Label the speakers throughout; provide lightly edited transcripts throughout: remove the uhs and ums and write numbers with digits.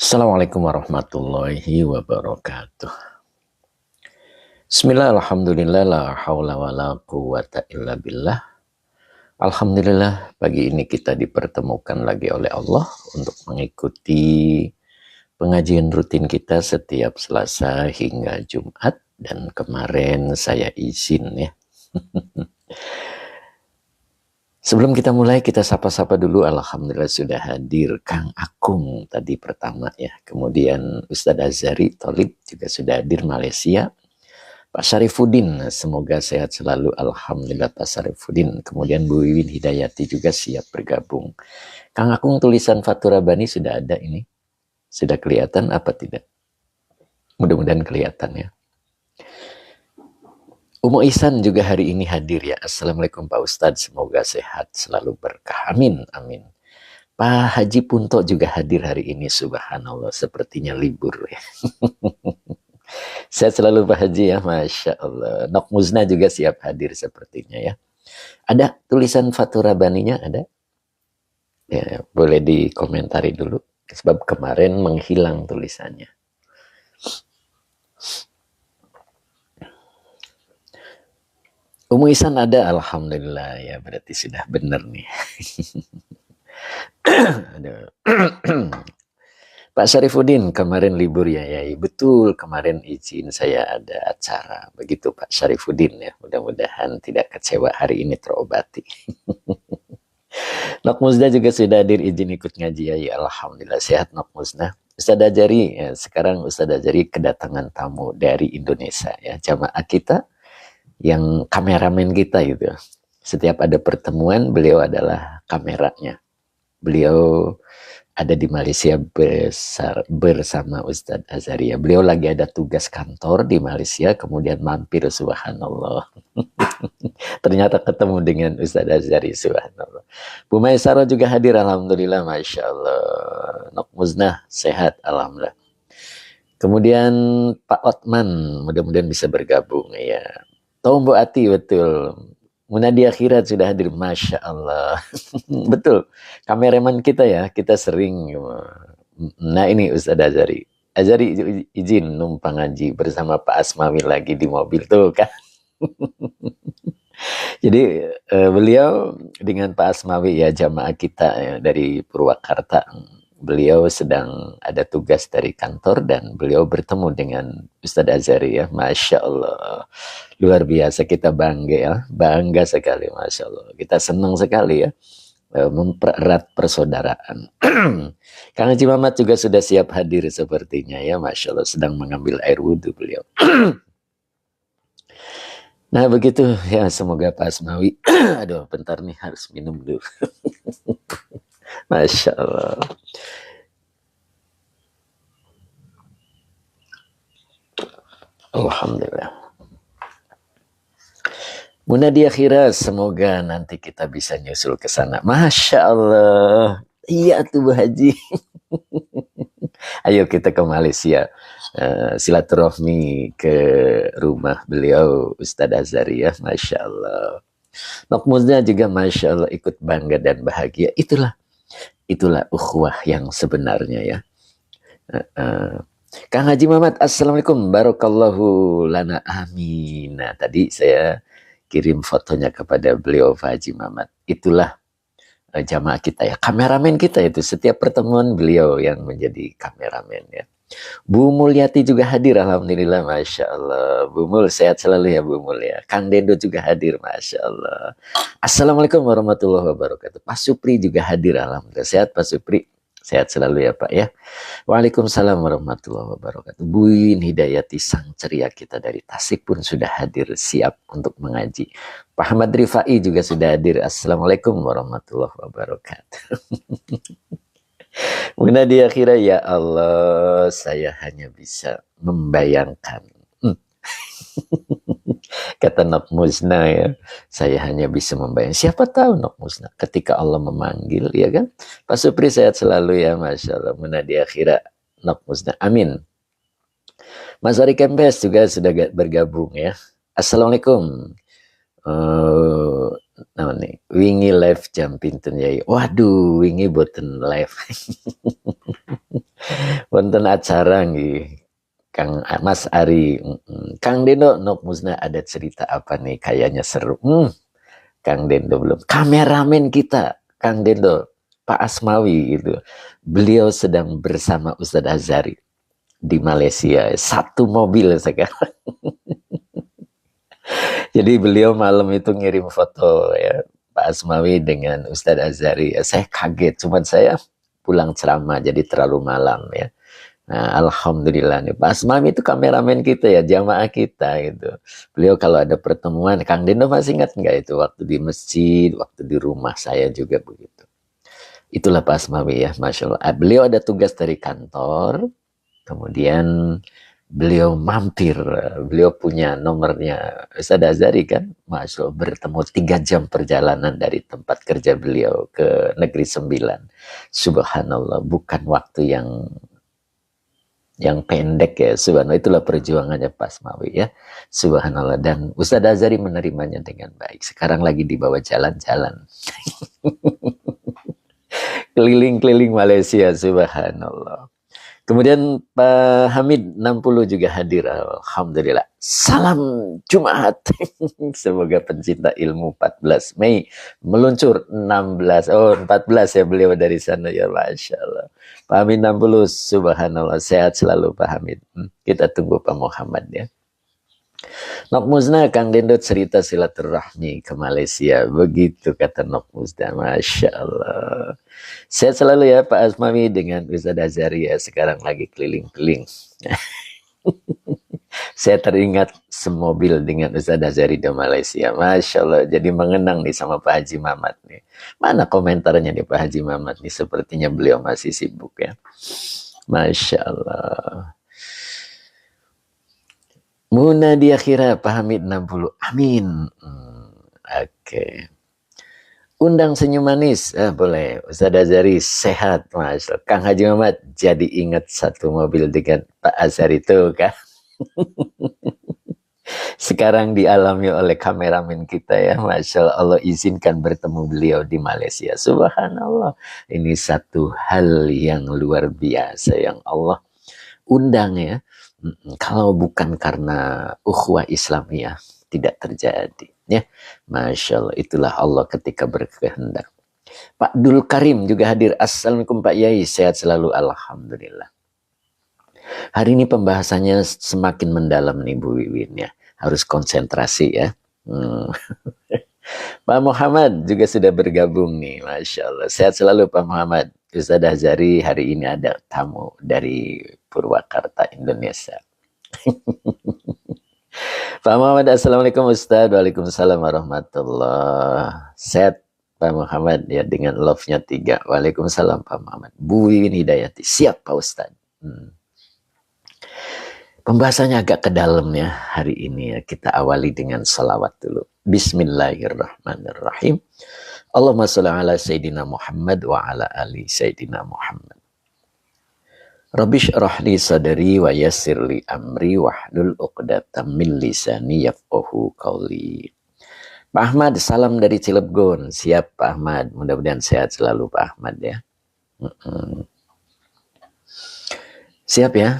Speaker 1: Assalamualaikum warahmatullahi wabarakatuh. Bismillah, alhamdulillah, la hawla wa la quwata illa billah. Alhamdulillah, pagi ini kita dipertemukan lagi oleh Allah untuk mengikuti pengajian rutin kita setiap Selasa hingga Jumat. Dan kemarin saya izin ya. Sebelum kita mulai, kita sapa-sapa dulu. Alhamdulillah sudah hadir Kang Akung tadi pertama ya. Kemudian Ustadz Azhari Tolib juga sudah hadir Malaysia. Pak Syarifuddin, semoga sehat selalu. Alhamdulillah Pak Syarifuddin. Kemudian Bu Wiwin Hidayati juga siap bergabung. Kang Akung, tulisan Fathur Rabbani sudah ada ini? Sudah kelihatan apa tidak? Mudah-mudahan kelihatan ya. Umu Ihsan juga hari ini hadir ya. Assalamualaikum Pak Ustadz, semoga sehat selalu berkah. Amin, amin. Pak Haji Punto juga hadir hari ini, subhanallah, sepertinya libur ya. Sehat selalu Pak Haji ya, Masya Allah. Nok Muzna juga siap hadir sepertinya ya. Ada tulisan Fathur Rabbaninya, ada? Ya, boleh dikomentari dulu, sebab kemarin menghilang tulisannya. Umu Ihsan ada, alhamdulillah ya, berarti sudah benar nih. Pak Syarifuddin, kemarin libur ya, betul, kemarin izin saya ada acara, begitu Pak Syarifuddin ya, mudah-mudahan tidak kecewa, hari ini terobati. Nok Muzna juga sudah hadir, izin ikut ngaji ya, alhamdulillah sehat Nok Muzna. Ustadz Ajari, ya, sekarang Ustadz Ajari kedatangan tamu dari Indonesia ya, jamaah kita yang kameramen kita gitu. Setiap ada pertemuan, beliau adalah kameranya. Beliau ada di Malaysia bersama Ustadz Azaria. Beliau lagi ada tugas kantor di Malaysia, kemudian mampir, subhanallah. Ternyata ketemu dengan Ustadz Azari, subhanallah. Bu Maisaro juga hadir, alhamdulillah, Masya Allah. Nok Muznah, sehat, alhamdulillah. Kemudian Pak Otman, mudah-mudahan bisa bergabung ya. Tombo Ati, betul. Munadi Akhirat sudah hadir, Masya Allah. Betul, kameramen kita ya, kita sering. Nah ini Ustadz Azari. Azari izin numpang ngaji bersama Pak Asmawi lagi di mobil tuh kan. Jadi beliau dengan Pak Asmawi ya, jamaah kita ya, dari Purwakarta. Beliau sedang ada tugas dari kantor dan beliau bertemu dengan Ustadz Azhari ya, Masya Allah, luar biasa, kita bangga ya, bangga sekali, Masya Allah, kita senang sekali ya, mempererat persaudaraan. Kang Haji Mamat juga sudah siap hadir sepertinya ya, Masya Allah, sedang mengambil air wudhu beliau. Nah begitu ya, semoga Pak Asmawi, aduh bentar nih harus minum dulu. Masya Allah. Alhamdulillah. Munadi Akhirat, semoga nanti kita bisa nyusul ke sana. Masya Allah. Iya tuh Bu Haji. Ayo kita ke Malaysia. Silaturahmi ke rumah beliau Ustadz Azhari ya. Masya Allah. Nok Muzna juga Masya Allah ikut bangga dan bahagia. Itulah ukhuwah yang sebenarnya ya. Kang Haji Mamat, assalamualaikum, barakallahu lana, amin. Nah tadi saya kirim fotonya kepada beliau Pak Haji Mamat. Itulah jamaah kita ya, kameramen kita itu, setiap pertemuan beliau yang menjadi kameramen ya. Bu Mulyati juga hadir, alhamdulillah, Masya Allah. Bu Mul sehat selalu ya Bu Mul ya. Kang Dendo juga hadir, Masya Allah. Assalamualaikum warahmatullahi wabarakatuh. Pak Supri juga hadir, alhamdulillah sehat Pak Supri. Sehat selalu ya Pak ya. Waalaikumsalam warahmatullahi wabarakatuh. Bu Wiwin Hidayati, sang ceria kita dari Tasik pun sudah hadir, siap untuk mengaji. Pak Ahmad Rifai juga sudah hadir. Assalamualaikum warahmatullahi wabarakatuh. Munadi Akhirah, ya Allah, saya hanya bisa membayangkan. Kata Nok Muzna ya, saya hanya bisa membayangkan. Siapa tahu Nok Muzna ketika Allah memanggil ya kan. Pak Supri sehat selalu ya, Masya Allah. Munadi Akhirah Nok Muzna, amin. Mas Ari Kempes juga sudah bergabung ya. Assalamualaikum. Nih, wingi live jam pinten yai. Waduh, wingi boten live. Wonten acara nggih. Kang Mas Ari, Kang Dendo, Nok Musna ada cerita apa nih? Kayaknya seru. Kang Dendo belum. Kameramen kita, Kang Dendo, Pak Asmawi gitu. Beliau sedang bersama Ustadz Azhari di Malaysia. Satu mobil sekarang. Jadi beliau malam itu ngirim foto ya Pak Asmawi dengan Ustadz Azhari. Saya kaget, cuman saya pulang ceramah jadi terlalu malam ya. Nah, alhamdulillah nih Pak Asmami itu kameramen kita ya, jamaah kita gitu. Beliau kalau ada pertemuan, Kang Dendo masih ingat nggak itu waktu di masjid, waktu di rumah saya juga begitu. Itulah Pak Asmami ya, Masya Allah. Beliau ada tugas dari kantor, kemudian beliau mampir, beliau punya nomornya Ustadz Azhari kan, Masya Allah, bertemu 3 jam perjalanan dari tempat kerja beliau ke Negeri Sembilan. Subhanallah, bukan waktu yang pendek ya, subhanallah, itulah perjuangannya Pak Asmawi ya, subhanallah. Dan Ustadz Azhari menerimanya dengan baik, sekarang lagi dibawa jalan-jalan keliling-keliling Malaysia, subhanallah. Kemudian Pak Hamid 60 juga hadir, alhamdulillah. Salam Jumat. Semoga pencinta ilmu 14 Mei meluncur 16, oh 14 ya beliau dari sana ya, Masya Allah. Pak Hamid 60, subhanallah, sehat selalu Pak Hamid. Kita tunggu Pak Muhammad ya. Nok Musna, Kang Dendo cerita silaturahmi ke Malaysia. Begitu kata Nok Musna, Masya Allah. Sehat selalu ya Pak Asmami dengan Ustadz Azhari ya, sekarang lagi keliling-keliling. Saya teringat semobil dengan Ustadz Azhari di Malaysia. Masya Allah, jadi mengenang nih sama Pak Haji Mamat nih. Mana komentarnya nih Pak Haji Mamat nih, sepertinya beliau masih sibuk ya. Masya Allah. Muna di akhirah Pak Hamid 60. Amin. Oke. Undang senyum manis, boleh. Ustadz Azhari sehat, Mas. Kang Haji Muhammad jadi ingat satu mobil dengan Pak Azhari itu kan. Sekarang dialami oleh kameramen kita ya, Masya Allah, izinkan bertemu beliau di Malaysia. Subhanallah, ini satu hal yang luar biasa yang Allah undang ya. Kalau bukan karena ukhuwah Islamiyah, tidak terjadi ya. Masya Allah, itulah Allah ketika berkehendak. Pak Dul Karim juga hadir. Assalamualaikum Pak Yai, sehat selalu, alhamdulillah. Hari ini pembahasannya semakin mendalam nih Bu Wiwin ya, harus konsentrasi ya. Pak Muhammad juga sudah bergabung nih, Masya Allah, sehat selalu Pak Muhammad. Ustadz Azhari hari ini ada tamu dari Purwakarta, Indonesia. Pak Muhammad, assalamualaikum Ustadz. Waalaikumsalam warahmatullah. Sehat Pak Muhammad ya, dengan love-nya 3. Waalaikumsalam Pak Muhammad. Bu Wiwin Hidayati, siap Pak Ustadz. Pembahasannya agak ke dalam ya hari ini ya. Kita awali dengan salawat dulu. Bismillahirrahmanirrahim. Allahumma sholli ala Sayyidina Muhammad wa ala ali Sayyidina Muhammad. Rabbi shrah li sadri wa yassir li amri wahlul 'uqdatam min lisani yafqahu qawli. Pak Ahmad, salam dari Cilegon. Siap Pak Ahmad, mudah-mudahan sehat selalu Pak Ahmad ya. Siap ya.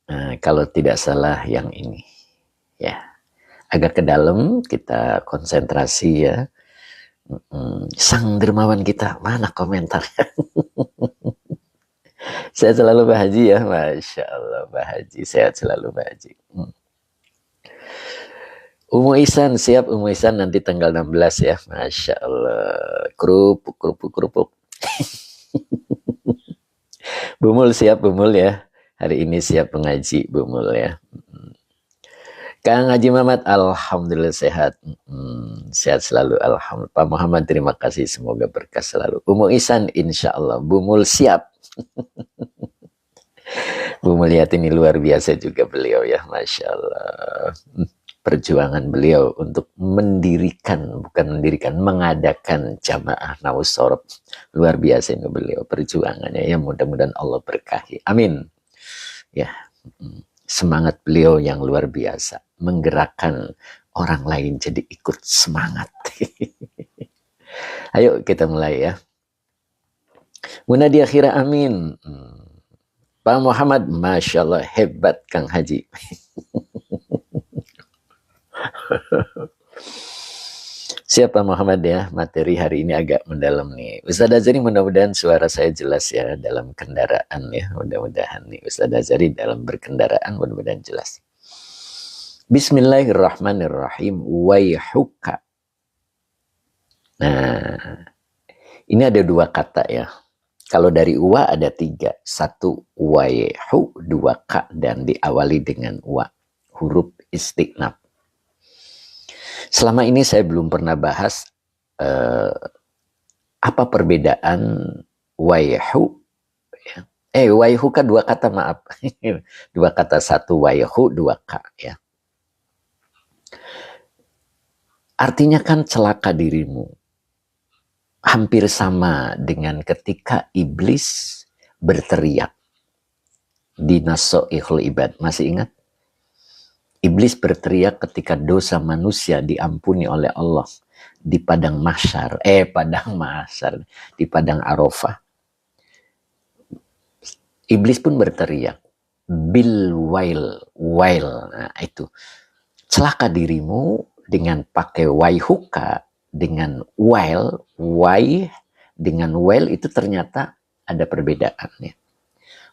Speaker 1: Nah, kalau tidak salah yang ini ya, agak ke dalam, kita konsentrasi ya. Sang dermawan kita, mana komentarnya? Sehat selalu Pak Haji ya, Masya Allah Pak Haji, sehat selalu Pak Haji. Umu Ihsan, siap Umu Ihsan nanti tanggal 16 ya, Masya Allah. Kerupuk. Bumul siap Bumul ya, hari ini siap mengaji Bumul ya. Kang Haji Muhammad, alhamdulillah sehat. Sehat selalu, alhamdulillah. Pak Muhammad, terima kasih, semoga berkah selalu. Umu Ihsan, insya Allah. Bumul siap. Bu melihat ini luar biasa juga beliau ya, Masya Allah. Perjuangan beliau untuk mengadakan jamaah Nausorob. Luar biasa ini beliau perjuangannya ya, mudah-mudahan Allah berkahi. Amin. Ya, semangat beliau yang luar biasa, menggerakkan orang lain jadi ikut semangat. Ayo kita mulai ya. Muna di akhirah, amin. Pak Muhammad, Masya Allah, hebat Kang Haji. Siapa Muhammad ya, materi hari ini agak mendalam nih. Ustaz Azari, mudah-mudahan suara saya jelas ya dalam kendaraan ya. Mudah-mudahan nih Ustaz Azari dalam berkendaraan mudah-mudahan jelas. Bismillahirrahmanirrahim. Waihuka. Nah, ini ada dua kata ya. Kalau dari wa ada tiga. Satu waihu, dua ka, dan diawali dengan wa. Huruf istiqnaf. Selama ini saya belum pernah bahas apa perbedaan waihu. Waihu kan dua kata, maaf. Dua kata, satu waihu, dua ka ya. Artinya kan celaka dirimu. Hampir sama dengan ketika iblis berteriak di Nasoihul Ibad. Masih ingat? Iblis berteriak ketika dosa manusia diampuni oleh Allah di padang mahsyar, di padang Arafah. Iblis pun berteriak, bil wail. Nah, itu. Celaka dirimu dengan pakai waihuka, dengan wail, dengan wail itu ternyata ada perbedaannya.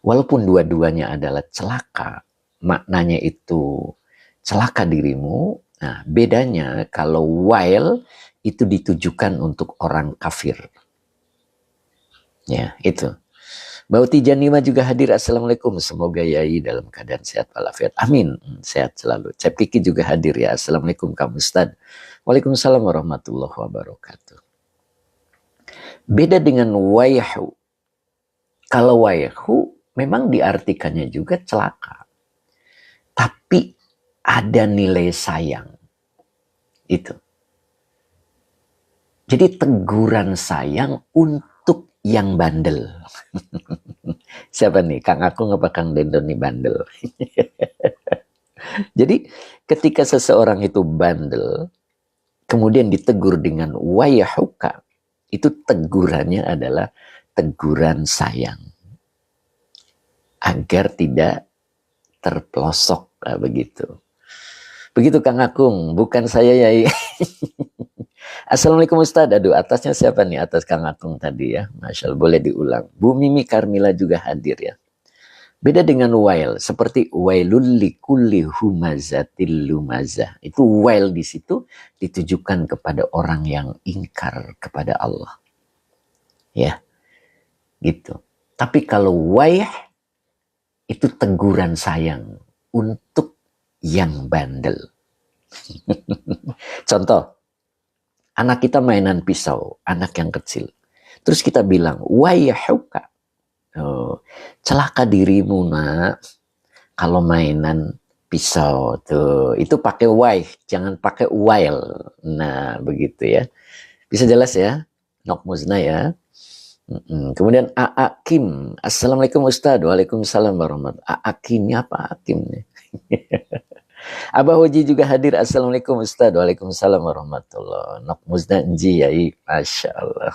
Speaker 1: Walaupun dua-duanya adalah celaka, maknanya itu celaka dirimu. Nah, bedanya kalau wail itu ditujukan untuk orang kafir. Ya, itu. Bauti Janima juga hadir. Assalamualaikum. Semoga Yai dalam keadaan sehat walafiat. Amin. Sehat selalu. Cep Kiki juga hadir ya. Assalamualaikum Kang Ustad. Waalaikumsalam warahmatullahi wabarakatuh. Beda dengan waihu. Kalau waihu memang diartikannya juga celaka. Tapi ada nilai sayang. Itu. Jadi teguran sayang untuk yang bandel. Siapa nih? Kang Akung apa Kang Dendon nih bandel? Jadi ketika seseorang itu bandel, kemudian ditegur dengan waihuka, itu tegurannya adalah teguran sayang. Agar tidak terpelosok, begitu. Begitu Kang Akung, bukan saya Yai. Assalamualaikum Ustaz. Aduh, atasnya siapa nih? Atas Kang Akung tadi ya. Masya Allah, boleh diulang. Bu Mimi Karmila juga hadir ya. Beda dengan wail, seperti wailul likulli humazatil lumazah. Itu wail di situ ditujukan kepada orang yang ingkar kepada Allah. Ya, gitu. Tapi kalau waih, itu teguran sayang untuk yang bandel. Contoh, anak kita mainan pisau, anak yang kecil. Terus kita bilang, waihuka. Oh, celaka dirimu nak, kalau mainan pisau tuh, itu pakai waih, jangan pakai wail. Nah, begitu ya. Bisa jelas ya? Nok Muzna ya. Kemudian Aa Kim. Assalamualaikum Ustaz. Waalaikumsalam warahmatullahi wabarakatuh. Aa Kimnya apa Kimnya? Abah Hoji juga hadir. Assalamualaikum Ustaz. Waalaikumsalam warahmatullahi wabarakatuh. Nok Muzna Nji Yai. Masya Allah.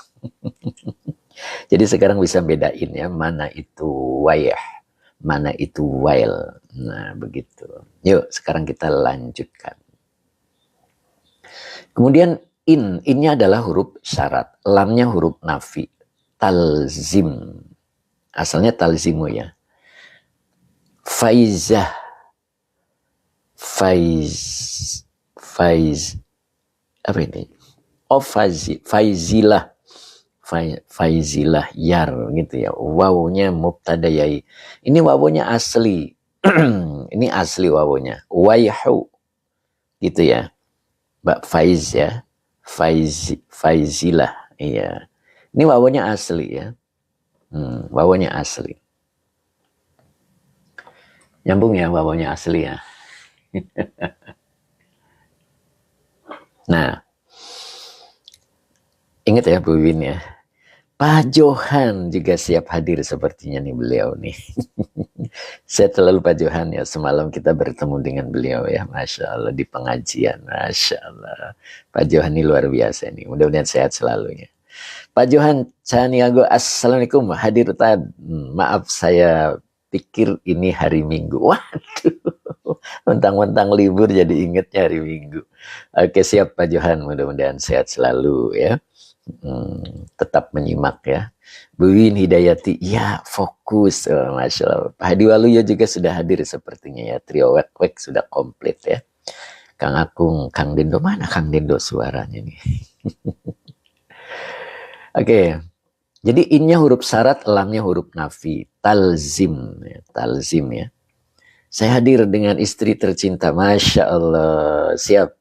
Speaker 1: Jadi sekarang bisa bedain ya, mana itu waih, mana itu wail. Nah, begitu. Yuk, sekarang kita lanjutkan. Kemudian innya adalah huruf syarat, lamnya huruf nafi. Talzim. Asalnya talzimu ya. Faizah. Apa ini? Oh, faizilah. Faizilah yar gitu ya. Wawunya mubtada yai. Ini wawunya asli. Ini asli wawunya. Waihu. Gitu ya. Mbak Faiz ya. Faizilah. Iya. Ini wawunya asli ya. Wawunya asli. Nyambung ya wawunya asli ya. Nah. Ingat ya Bu Win ya. Pak Johan juga siap hadir sepertinya nih beliau nih. Saya selalu Pak Johan ya. Semalam kita bertemu dengan beliau ya. Masya Allah di pengajian. Masya Allah. Pak Johan ini luar biasa nih. Mudah-mudahan sehat selalu ya. Pak Johan Caniago, Assalamualaikum. Hadir Tad. Maaf saya pikir ini hari Minggu. Waduh, mentang-mentang libur jadi ingetnya hari Minggu. Oke, siap Pak Johan, mudah-mudahan sehat selalu ya. Tetap menyimak ya. Bu Win Hidayati, ya fokus. Oh, Masya Allah. Pak Hadi Waluyo juga sudah hadir sepertinya ya. Trio Wek-Wek sudah komplit ya. Kang Akung, Kang Dendo, mana Kang Dendo suaranya nih? Oke, jadi innya huruf syarat, lamnya huruf nafi, talzim ya. Saya hadir dengan istri tercinta, Masya Allah, siap.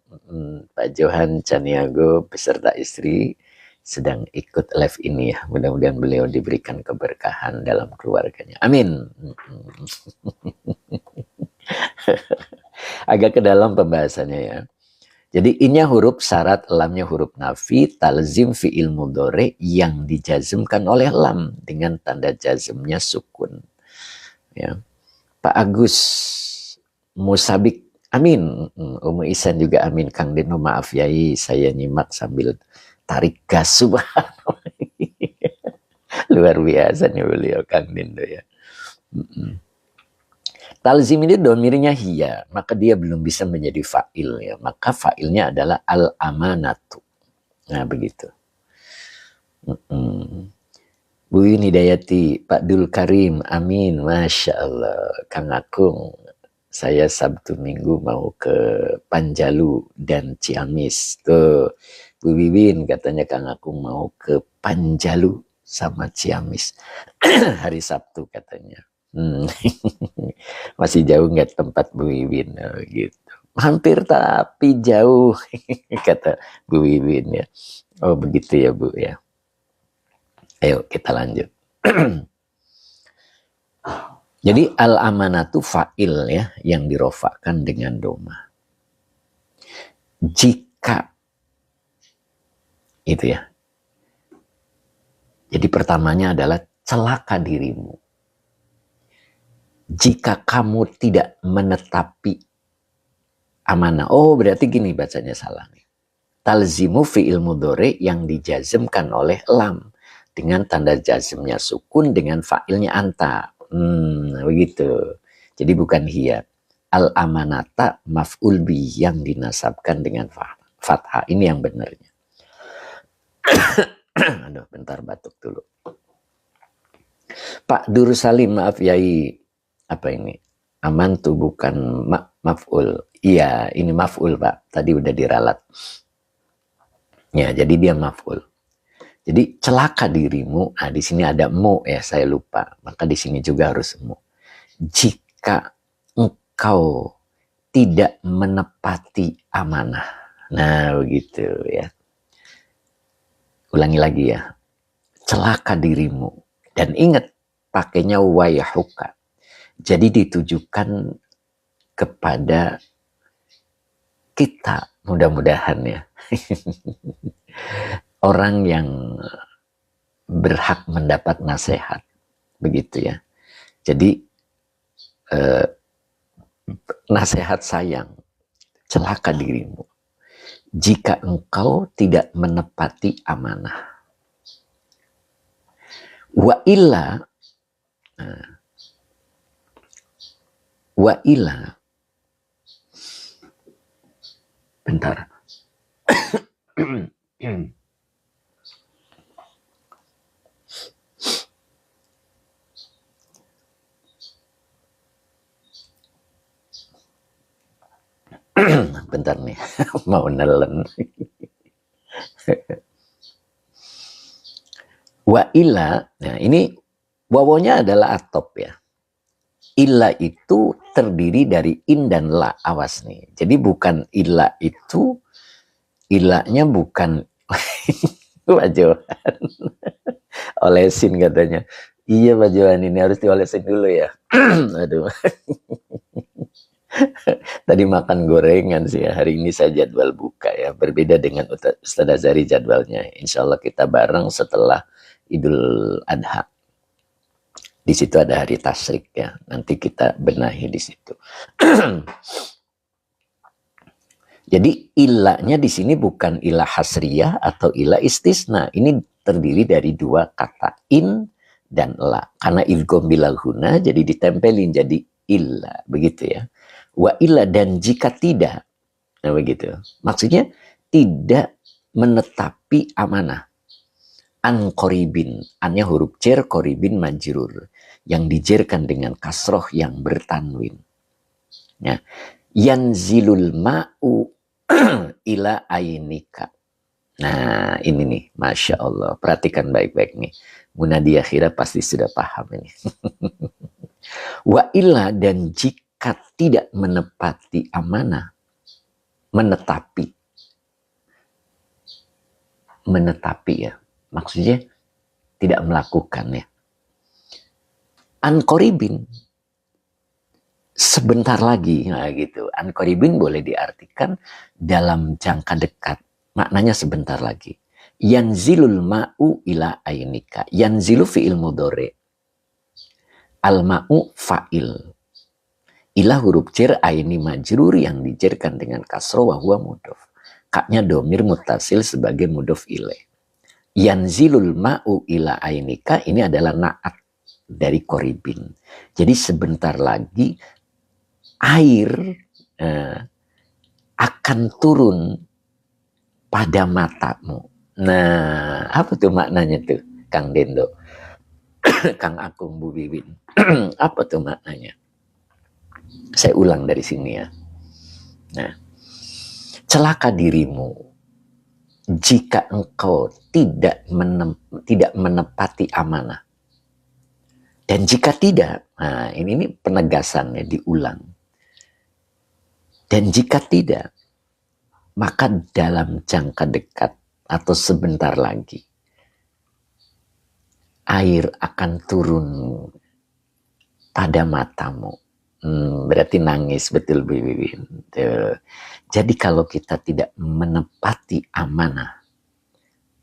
Speaker 1: Pak Johan Caniago beserta istri sedang ikut live ini ya. Mudah-mudahan beliau diberikan keberkahan dalam keluarganya. Amin. Agak ke dalam pembahasannya ya. Jadi innya huruf syarat, lamnya huruf nafi, talzim fi'il mudhari yang dijazmkan oleh lam dengan tanda jazmnya sukun. Ya. Pak Agus Musabik, amin. Umu Isan juga amin. Kang Deno, maaf yai, saya nyimak sambil tarik gas. Subhanallah. Luar biasa nih beliau Kang Deno ya. Talzim ini domirnya hiya, maka dia belum bisa menjadi fa'il ya. Maka fa'ilnya adalah al-amanatu. Nah begitu. Bu Yun Hidayati, Pak Dul Karim, amin, Masya Allah. Kang Akung, saya Sabtu Minggu mau ke Panjalu dan Ciamis. Tuh, Bu Wiwin katanya Kang Akung mau ke Panjalu sama Ciamis. Hari Sabtu katanya. Masih jauh nggak tempat Bu Wiwin gitu. Hampir tapi jauh kata Bu Wiwin ya. Oh begitu ya Bu ya. Ayo kita lanjut. Jadi al-amanatu fa'il ya yang dirofakkan dengan doma. Jika itu ya. Jadi pertamanya adalah celaka dirimu. Jika kamu tidak menetapi amanah. Oh berarti gini bacanya salah nih. Talzimu fi'il mudhari yang dijazmkan oleh lam. Dengan tanda jazmnya sukun dengan fa'ilnya anta. Begitu. Jadi bukan hiya. Al-amanata maf'ul bi yang dinasabkan dengan fathah. Ini yang benarnya. Aduh bentar batuk dulu. Pak Dursalim, maaf yai. Apa ini? Aman tuh bukan maf'ul. Iya, ini maf'ul Pak. Tadi udah diralat. Ya, jadi dia maf'ul. Jadi celaka dirimu. Nah, di sini ada mu ya, saya lupa. Maka di sini juga harus mu. Jika engkau tidak menepati amanah. Nah, begitu ya. Ulangi lagi ya. Celaka dirimu. Dan ingat pakainya wayahuka. Jadi ditujukan kepada kita mudah-mudahan ya. Orang yang berhak mendapat nasihat. Begitu ya. Jadi nasihat sayang. Celaka dirimu. Jika engkau tidak menepati amanah. Wa illa bentar. Bentar nih, mau nelen. Wa illa, nah ini wawonya adalah atop ya. Illa itu terdiri dari in dan la, awas nih. Jadi bukan illa itu, illanya bukan Pak Johan. Olesin katanya. Iya Pak Johan, ini harus diolesin dulu ya. Aduh. Tadi makan gorengan sih ya. Hari ini saya jadwal buka ya. Berbeda dengan Ustaz Azhari jadwalnya. Insya Allah kita bareng setelah Idul Adha. Di situ ada hari tasyrik ya. Nanti kita benahi di situ. Jadi ilahnya di sini bukan ilah hasriyah atau ilah istisna. Ini terdiri dari dua kata in dan la. Karena idgham bilal huna jadi ditempelin jadi illa, begitu ya. Wa illa, dan jika tidak, nah begitu. Maksudnya tidak menetapi amanah. An koribin, annya huruf jer, koribin majrur, yang dijerkan dengan kasroh yang bertanwin. Ya. Yanzilul ma'u ila ainika. Nah ini nih, Masya Allah, perhatikan baik-baik nih. Munadi akhirah pasti sudah paham ini. Wa illa, dan jika tidak menepati amanah, menetapi ya, maksudnya tidak melakukan ya. An koribin, sebentar lagi, nah gitu. An koribin boleh diartikan dalam jangka dekat, maknanya sebentar lagi. Yanzilul ma'u ila ainika. Yanzilu fi'il mudhari, al ma'u fa'il, ila huruf jar, aini majrur yang dijerkan dengan kasroh wa huwa mudhof. Kaknya domir mutasil sebagai mudhof ilaih. Yanzilul ma'u ila ainika, ini adalah na'at dari koribin. Jadi sebentar lagi air akan turun pada matamu. Nah, apa tuh maknanya tuh, Kang Dendo? Kang Akung, Bu Wiwin. Apa tuh maknanya? Saya ulang dari sini ya. Nah, celaka dirimu jika engkau tidak menepati amanah. Dan jika tidak, nah ini penegasannya diulang. Dan jika tidak, maka dalam jangka dekat atau sebentar lagi, air akan turun pada matamu. Berarti nangis betul, Bu Wiwin. Jadi kalau kita tidak menepati amanah,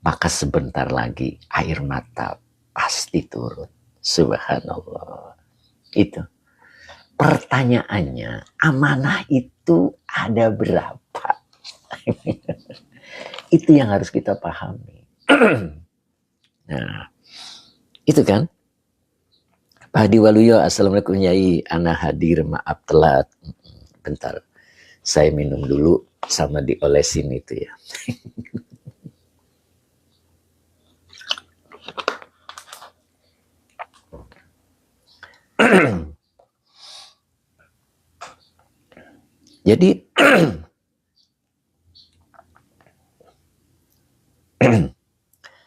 Speaker 1: maka sebentar lagi air mata pasti turun. Subhanallah. Itu. Pertanyaannya, amanah itu ada berapa? Itu yang harus kita pahami. Nah, itu kan. Pak Hadi Waluyo, Assalamualaikum Yai, ana hadir, maaf telat. Bentar, saya minum dulu sama diolesin itu ya. Jadi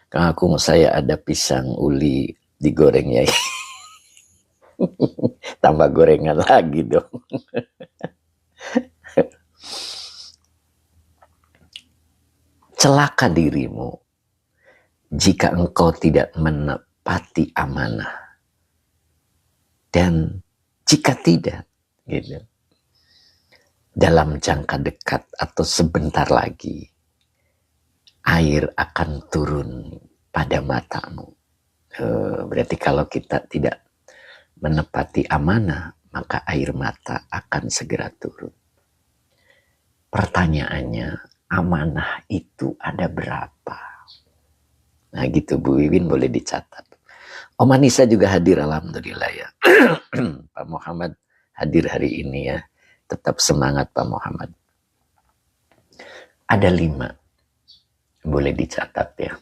Speaker 1: Kang Akung, saya ada pisang uli digoreng ya. Tambah gorengan lagi dong. Celaka dirimu jika engkau tidak menepati amanah. Dan jika tidak, gitu, dalam jangka dekat atau sebentar lagi, air akan turun pada matamu. Berarti kalau kita tidak menepati amanah, maka air mata akan segera turun. Pertanyaannya, amanah itu ada berapa? Nah gitu, Bu Wiwin, boleh dicatat. Om Anissa juga hadir, alhamdulillah ya. Pak Muhammad hadir hari ini ya. Tetap semangat Pak Muhammad. Ada 5. Boleh dicatat ya.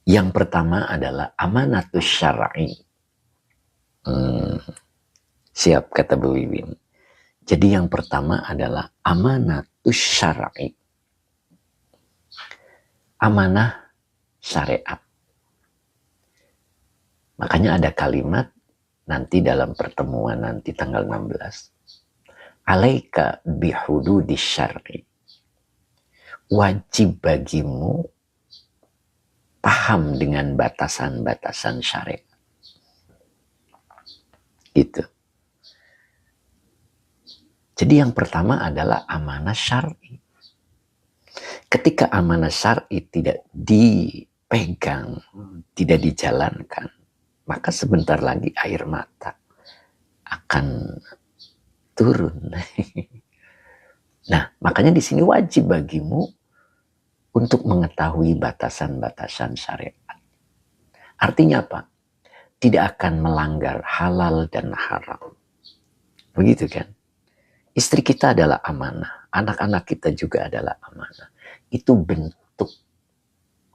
Speaker 1: Yang pertama adalah amanatus syar'i. Siap, kata Bu Wiwin. Jadi yang pertama adalah amanatus syar'i. Amanah syariat. Makanya ada kalimat nanti dalam pertemuan nanti tanggal 16. Alaika bihududis syar'i. Wajib bagimu paham dengan batasan-batasan syariat. Gitu. Jadi yang pertama adalah amanah syar'i. Ketika amanah syar'i tidak dipegang, tidak dijalankan, maka sebentar lagi air mata akan turun. Nah, makanya di sini wajib bagimu untuk mengetahui batasan-batasan syariat. Artinya apa? tidak akan melanggar halal dan haram. Begitu kan? Istri kita adalah amanah, anak-anak kita juga adalah amanah. Itu bentuk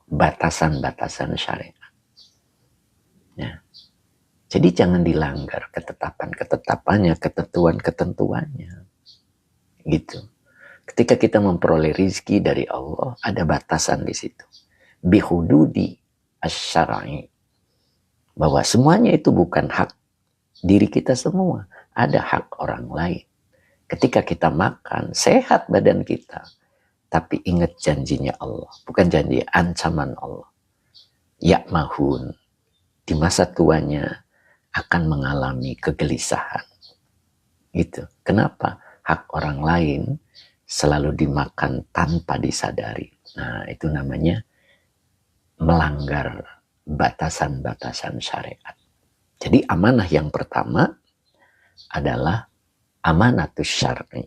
Speaker 1: batasan-batasan syariat. Ya. Jadi jangan dilanggar ketetapan-ketetapannya, ketentuan-ketentuannya. Gitu. Ketika kita memperoleh rizki dari Allah, ada batasan di situ. Bihududi asy-syar'i. Bahwa semuanya itu bukan hak diri kita semua. Ada hak orang lain. Ketika kita makan, sehat badan kita. Tapi ingat janjinya Allah. Bukan janji, ancaman Allah. Ya'mahun. Di masa tuanya akan mengalami kegelisahan. Gitu. Kenapa? Hak orang lain selalu dimakan tanpa disadari. Nah, itu namanya melanggar batasan-batasan syariat. Jadi amanah yang pertama adalah amanatus syar'i.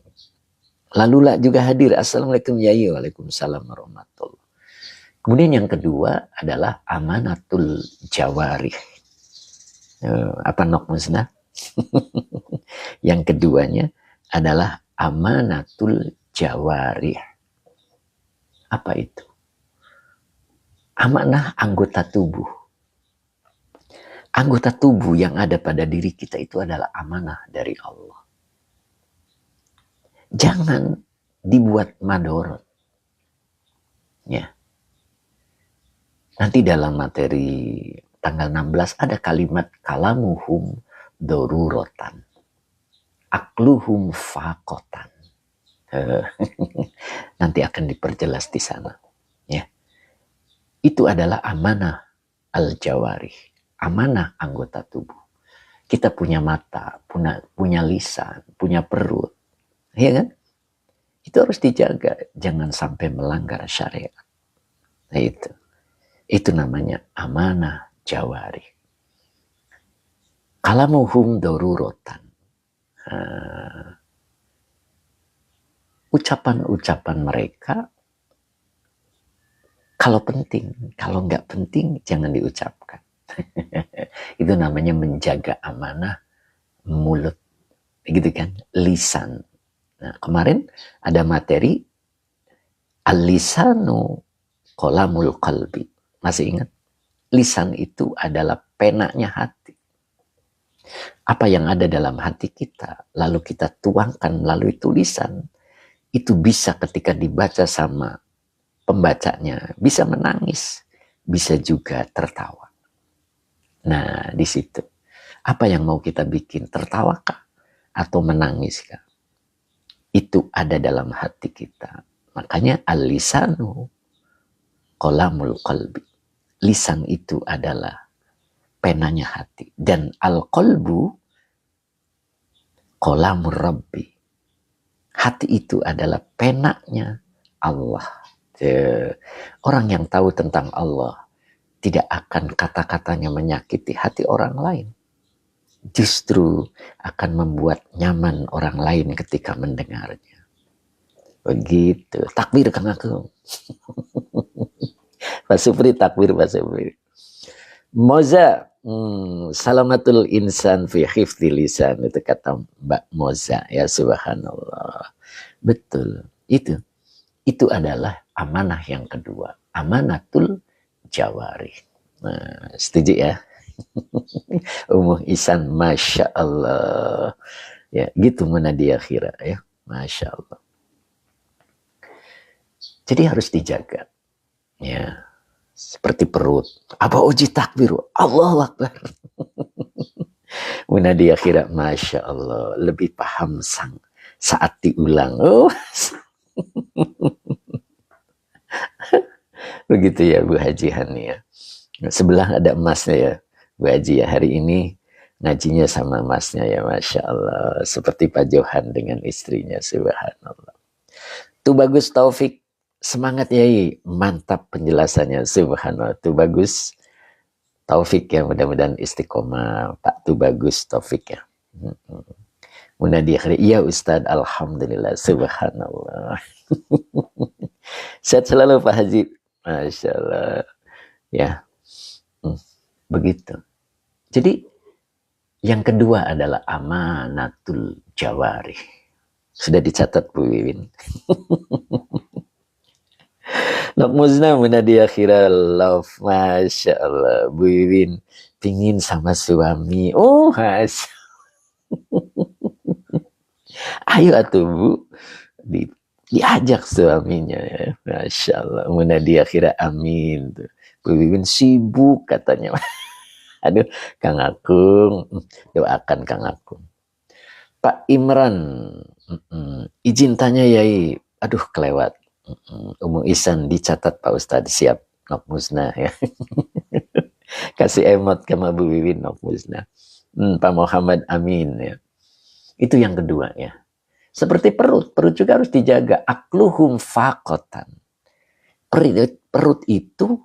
Speaker 1: Lalu juga hadir. Assalamualaikum yai. Waalaikumsalam warahmatullahi. Kemudian yang kedua adalah amanatul jawarih. Apa nok musnah? Yang keduanya adalah amanatul jawarih. Apa itu? Amanah anggota tubuh. Anggota tubuh yang ada pada diri kita itu adalah amanah dari Allah. Jangan dibuat madorot. Ya. Nanti dalam materi tanggal 16 ada kalimat kalamuhum dorurotan. Akluhum fakotan. Nanti akan diperjelas di sana. Ya. Itu adalah amanah al-jawarih. Amanah anggota tubuh. Kita punya mata, punya lisan, punya perut. Ya kan? Itu harus dijaga. Jangan sampai melanggar syariat. Nah itu. Itu namanya amanah jawari. Kalamuhum dorurotan. Ucapan-ucapan mereka kalau penting, kalau nggak penting jangan diucapkan. Itu namanya menjaga amanah mulut, gitu kan, lisan. Nah, kemarin ada materi al-lisanu qalamul qalbi. Masih ingat? Lisan itu adalah penanya hati. Apa yang ada dalam hati kita, lalu kita tuangkan melalui tulisan, itu bisa ketika dibaca sama pembacanya, bisa menangis, bisa juga tertawa. Nah, di situ. Apa yang mau kita bikin? Tertawakah? Atau menangiskah? Itu ada dalam hati kita. Makanya al-lisanu qalamul qalbi. Lisan itu adalah penanya hati. Dan al-qalbu qalamur rabbi. Hati itu adalah penanya Allah. Orang yang tahu tentang Allah tidak akan kata-katanya menyakiti hati orang lain. Justru akan membuat nyaman orang lain ketika mendengarnya. Begitu. Takbir Kang Agung. Pak Supri takbir Pak Supri. Moza. Salamatul insan fi hifdzi lisan. Itu kata Mbak Moza. Ya subhanallah. Betul. Itu adalah amanah yang kedua. Amanatul jawari. Nah, setuju ya? Umuh Isan, Masya Allah. Ya, gitu Munadia Khira ya. Masya Allah. Jadi harus dijaga. Ya, seperti perut. Apa uji takbir? Allahu Akbar. Munadia Khira, Masya Allah. Lebih paham saat diulang. Oh. Begitu ya Bu Haji Hani ya. Sebelah ada emasnya ya Bu Haji ya. Hari ini ngajinya sama emasnya ya, Masya Allah. Seperti Pak Johan dengan istrinya, subhanallah. Tuh bagus Taufik, semangat Yai, mantap penjelasannya, subhanallah. Tuh bagus Taufik ya, mudah-mudahan istiqomah Pak Tuh bagus Taufik ya. Mudah diakhiri, iya Ustadz, alhamdulillah, subhanallah. Sehat selalu Pak Haji, Masya Allah. Ya, begitu. Jadi yang kedua adalah amanatul jawarih. Sudah dicatat Bu Wiwin. Nok musnah munadi akhirah love. Masya Allah. Bu Wiwin pingin sama suami. Oh, Mas. Ayo atuh Bu. Diajak suaminya. Ya. Masya Allah. Munadi akhirah amin. Bu Wiwin sibuk katanya. Aduh, Kang Akung. Doakan Kang Akung. Pak Imran. Izin tanya Yai. Aduh, kelewat. Umu Isan dicatat Pak Ustadz, siap. Nok musnah ya. Kasih emot ke Bu Wiwin, nok musnah. Pak Muhammad amin ya. Itu yang kedua ya. Seperti perut juga harus dijaga. Akluhum fakotan. Perut itu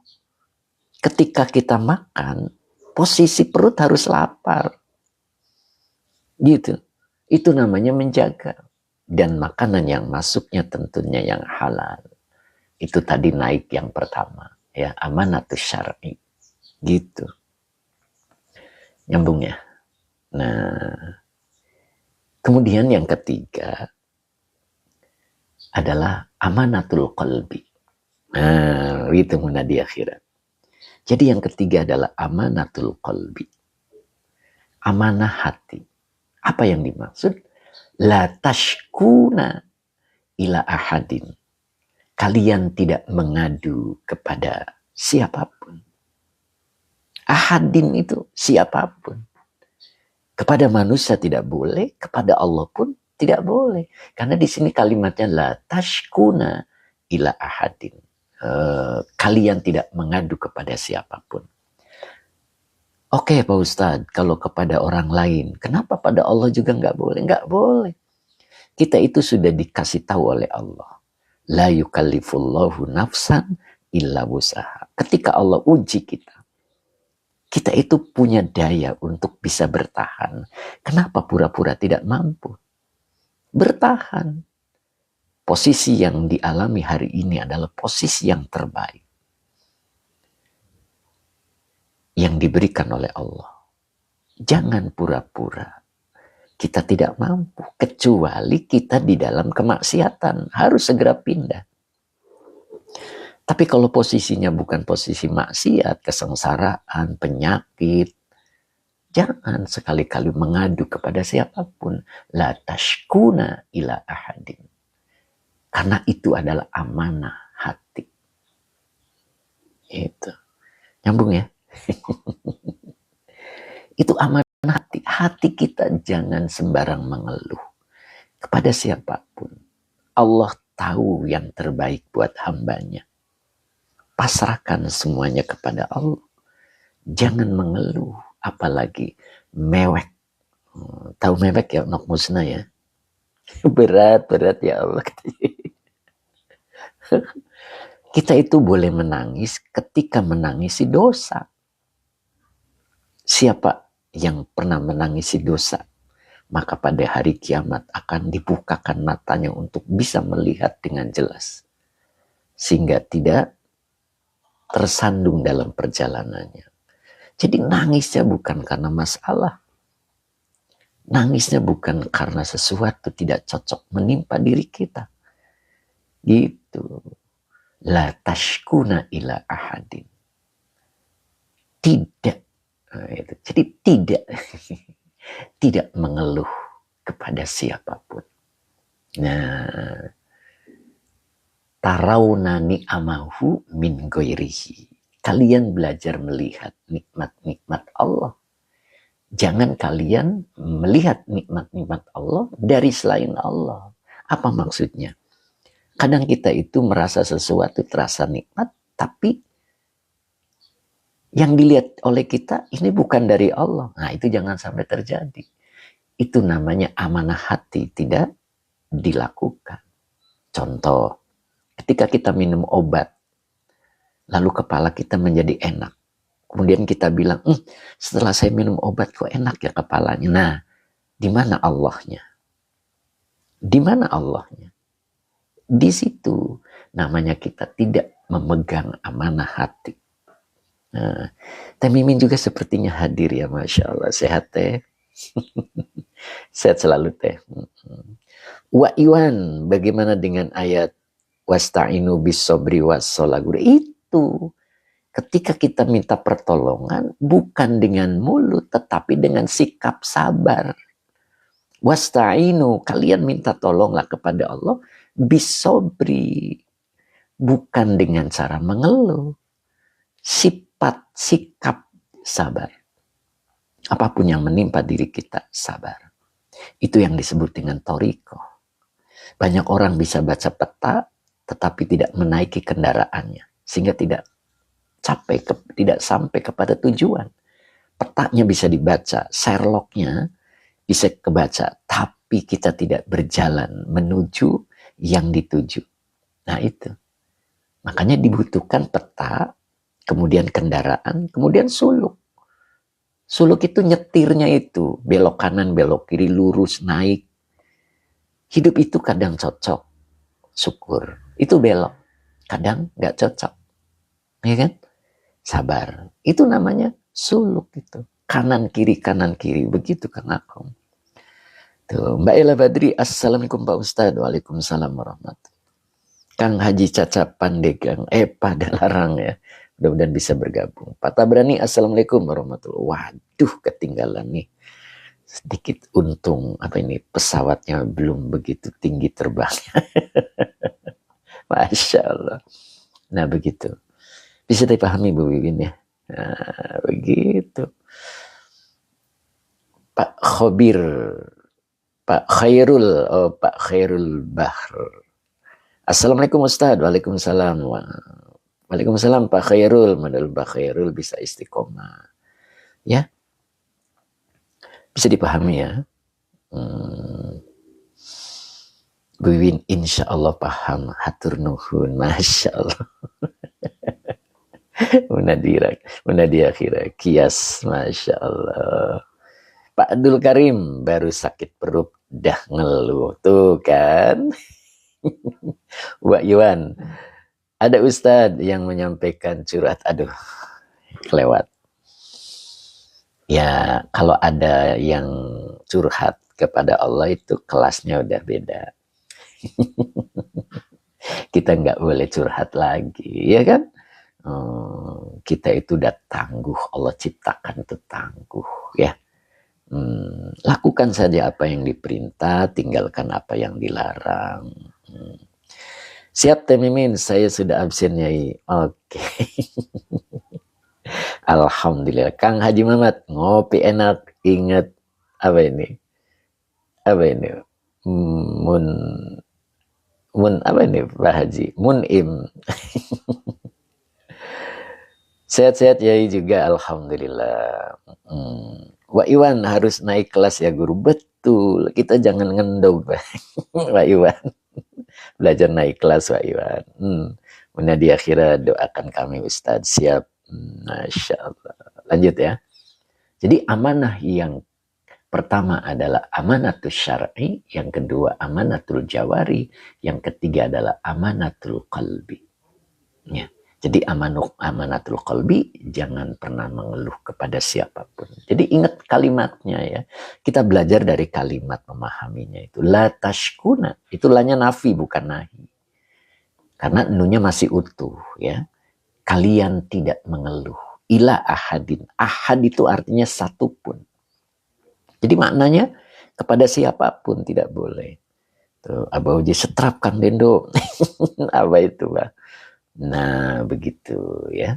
Speaker 1: ketika kita makan, posisi perut harus lapar. Gitu. Itu namanya menjaga. Dan makanan yang masuknya tentunya yang halal. Itu tadi naik yang pertama. Ya, amanatus syar'i. Gitu. Nyambung ya. Nah, kemudian yang ketiga adalah amanatul qalbi. Nah, itu munadi akhirat. Jadi yang ketiga adalah amanatul qalbi. Amanah hati. Apa yang dimaksud? La tashkuna ila ahadin. Kalian tidak mengadu kepada siapapun. Ahadin itu siapapun. Kepada manusia tidak boleh, kepada Allah pun tidak boleh. Karena di sini kalimatnya la tashkuna ila ahadin. Kalian tidak mengadu kepada siapapun. Oke Pak Ustadz, kalau kepada orang lain, kenapa pada Allah juga nggak boleh? Nggak boleh. Kita itu sudah dikasih tahu oleh Allah. La yukallifullahu nafsan illa wus'aha. Ketika Allah uji kita, kita itu punya daya untuk bisa bertahan. Kenapa pura-pura tidak mampu? Bertahan. Posisi yang dialami hari ini adalah posisi yang terbaik. Yang diberikan oleh Allah. Jangan pura-pura. Kita tidak mampu. Kecuali kita di dalam kemaksiatan. Harus segera pindah. Tapi kalau posisinya bukan posisi maksiat, kesengsaraan, penyakit, jangan sekali-kali mengadu kepada siapapun. La tashkuna ila ahadin. Karena itu adalah amanah hati. Itu. Nyambung ya? Itu amanah hati. Hati kita jangan sembarang mengeluh. Kepada siapapun. Allah tahu yang terbaik buat hambanya. Pasrahkan semuanya kepada Allah. Jangan mengeluh. Apalagi mewek. Tahu mewek ya, nok musnah ya. Berat ya Allah. Kita itu boleh menangis ketika menangisi dosa. Siapa yang pernah menangisi dosa, maka pada hari kiamat akan dibukakan matanya untuk bisa melihat dengan jelas. Sehingga tidak tersandung dalam perjalanannya. Jadi nangisnya bukan karena masalah. Nangisnya bukan karena sesuatu tidak cocok menimpa diri kita. Gitu. La tashkuna ila ahadin. Tidak. Nah, itu. Jadi tidak mengeluh kepada siapapun. Nah, tarawna ni'amahu min ghairihi. Kalian belajar melihat nikmat-nikmat Allah. Jangan kalian melihat nikmat-nikmat Allah dari selain Allah. Apa maksudnya? Kadang kita itu merasa sesuatu terasa nikmat, tapi yang dilihat oleh kita ini bukan dari Allah. Nah, itu jangan sampai terjadi. Itu namanya amanah hati tidak dilakukan. Contoh, ketika kita minum obat, lalu kepala kita menjadi enak. Kemudian kita bilang, setelah saya minum obat kok enak ya kepalanya. Nah, di mana Allahnya? Di mana Allahnya? Di situ namanya kita tidak memegang amanah hati. Nah, Teh Mimin juga sepertinya hadir ya, Masya Allah. Sehat Teh? Sehat selalu Teh. Wa Iwan, bagaimana dengan ayat wasta'inu bis sobri was sholagure? Itu ketika kita minta pertolongan bukan dengan mulut tetapi dengan sikap sabar. Wasta'inu, kalian minta tolonglah kepada Allah bis sobri, bukan dengan cara mengeluh. Sifat sikap sabar. Apapun yang menimpa diri kita, sabar. Itu yang disebut dengan toriko. Banyak orang bisa baca peta, tetapi tidak menaiki kendaraannya. Sehingga tidak sampai kepada tujuan. Petanya bisa dibaca, Sherlocknya bisa kebaca, tapi kita tidak berjalan menuju yang dituju. Nah itu. Makanya dibutuhkan peta, kemudian kendaraan, kemudian suluk. Suluk itu nyetirnya itu, belok kanan, belok kiri, lurus, naik. Hidup itu kadang cocok, syukur. Itu belok, kadang nggak cocok. Ya kan? Sabar. Itu namanya suluk itu. Kanan kiri, begitu Kang Akom. Tuh, Mbak Ella Badri, Assalamualaikum Pak Ustadz. Waalaikumsalam warahmatullahi. Kang Haji Caca Pandegang, pada larang ya. Mudah-mudahan bisa bergabung. Pak Tabrani, Assalamualaikum warahmatullahi wabarakatuh. Waduh, ketinggalan nih. Sedikit untung, pesawatnya belum begitu tinggi terbangnya. Masya Allah. Nah, begitu. Bisa dipahami Bu Wiwin ya. Nah, begitu. Pak Khobir, Pak Khairul Bahr. Assalamualaikum Ustaz. Waalaikumsalam. Waalaikumsalam Pak Khairul. Modal Pak Khairul bisa istiqomah. Ya. Bisa dipahami ya. Bu Wiwin insya Allah paham. Hatur nuhun. Masya Allah. Munadia kira kias. Masya Allah. Pak Abdul Karim baru sakit perut dah ngeluh. Tuh kan. Wak Yuan. Ada Ustadz yang menyampaikan curhat. Aduh. Kelewat. Ya kalau ada yang curhat kepada Allah itu kelasnya udah beda. Kita nggak boleh curhat lagi, ya kan? Kita itu udah tangguh, Allah ciptakan itu tangguh, ya. Lakukan saja apa yang diperintah, tinggalkan apa yang dilarang. Siap Teh Mimin, saya sudah absen Nyai. Oke. Alhamdulillah. Kang Haji Mamat, ngopi enak, ingat apa ini? Apa ini? Apa ini Pak Haji? Munim. Sehat-sehat ya juga, alhamdulillah. Wak Iwan harus naik kelas ya guru. Betul, kita jangan ngendog Wak Iwan. Belajar naik kelas Wak Iwan. Mudah di akhirat doakan kami Ustadz. Siap. Masya Allah. Lanjut ya. Jadi amanah yang pertama adalah amanatul syar'i, yang kedua amanatul jawari, yang ketiga adalah amanatul qalbi. Ya. Jadi amanatul qalbi, jangan pernah mengeluh kepada siapapun. Jadi ingat kalimatnya ya. Kita belajar dari kalimat memahaminya itu. La tashkuna, itu lanya nafi bukan nahi. Karena nunya masih utuh ya. Kalian tidak mengeluh. Ila ahadin. Ahad itu artinya satu pun. Jadi maknanya kepada siapapun tidak boleh. Tuh, Abah Uji setrapkan Dendo. Apa itu, Pak? Nah, begitu ya.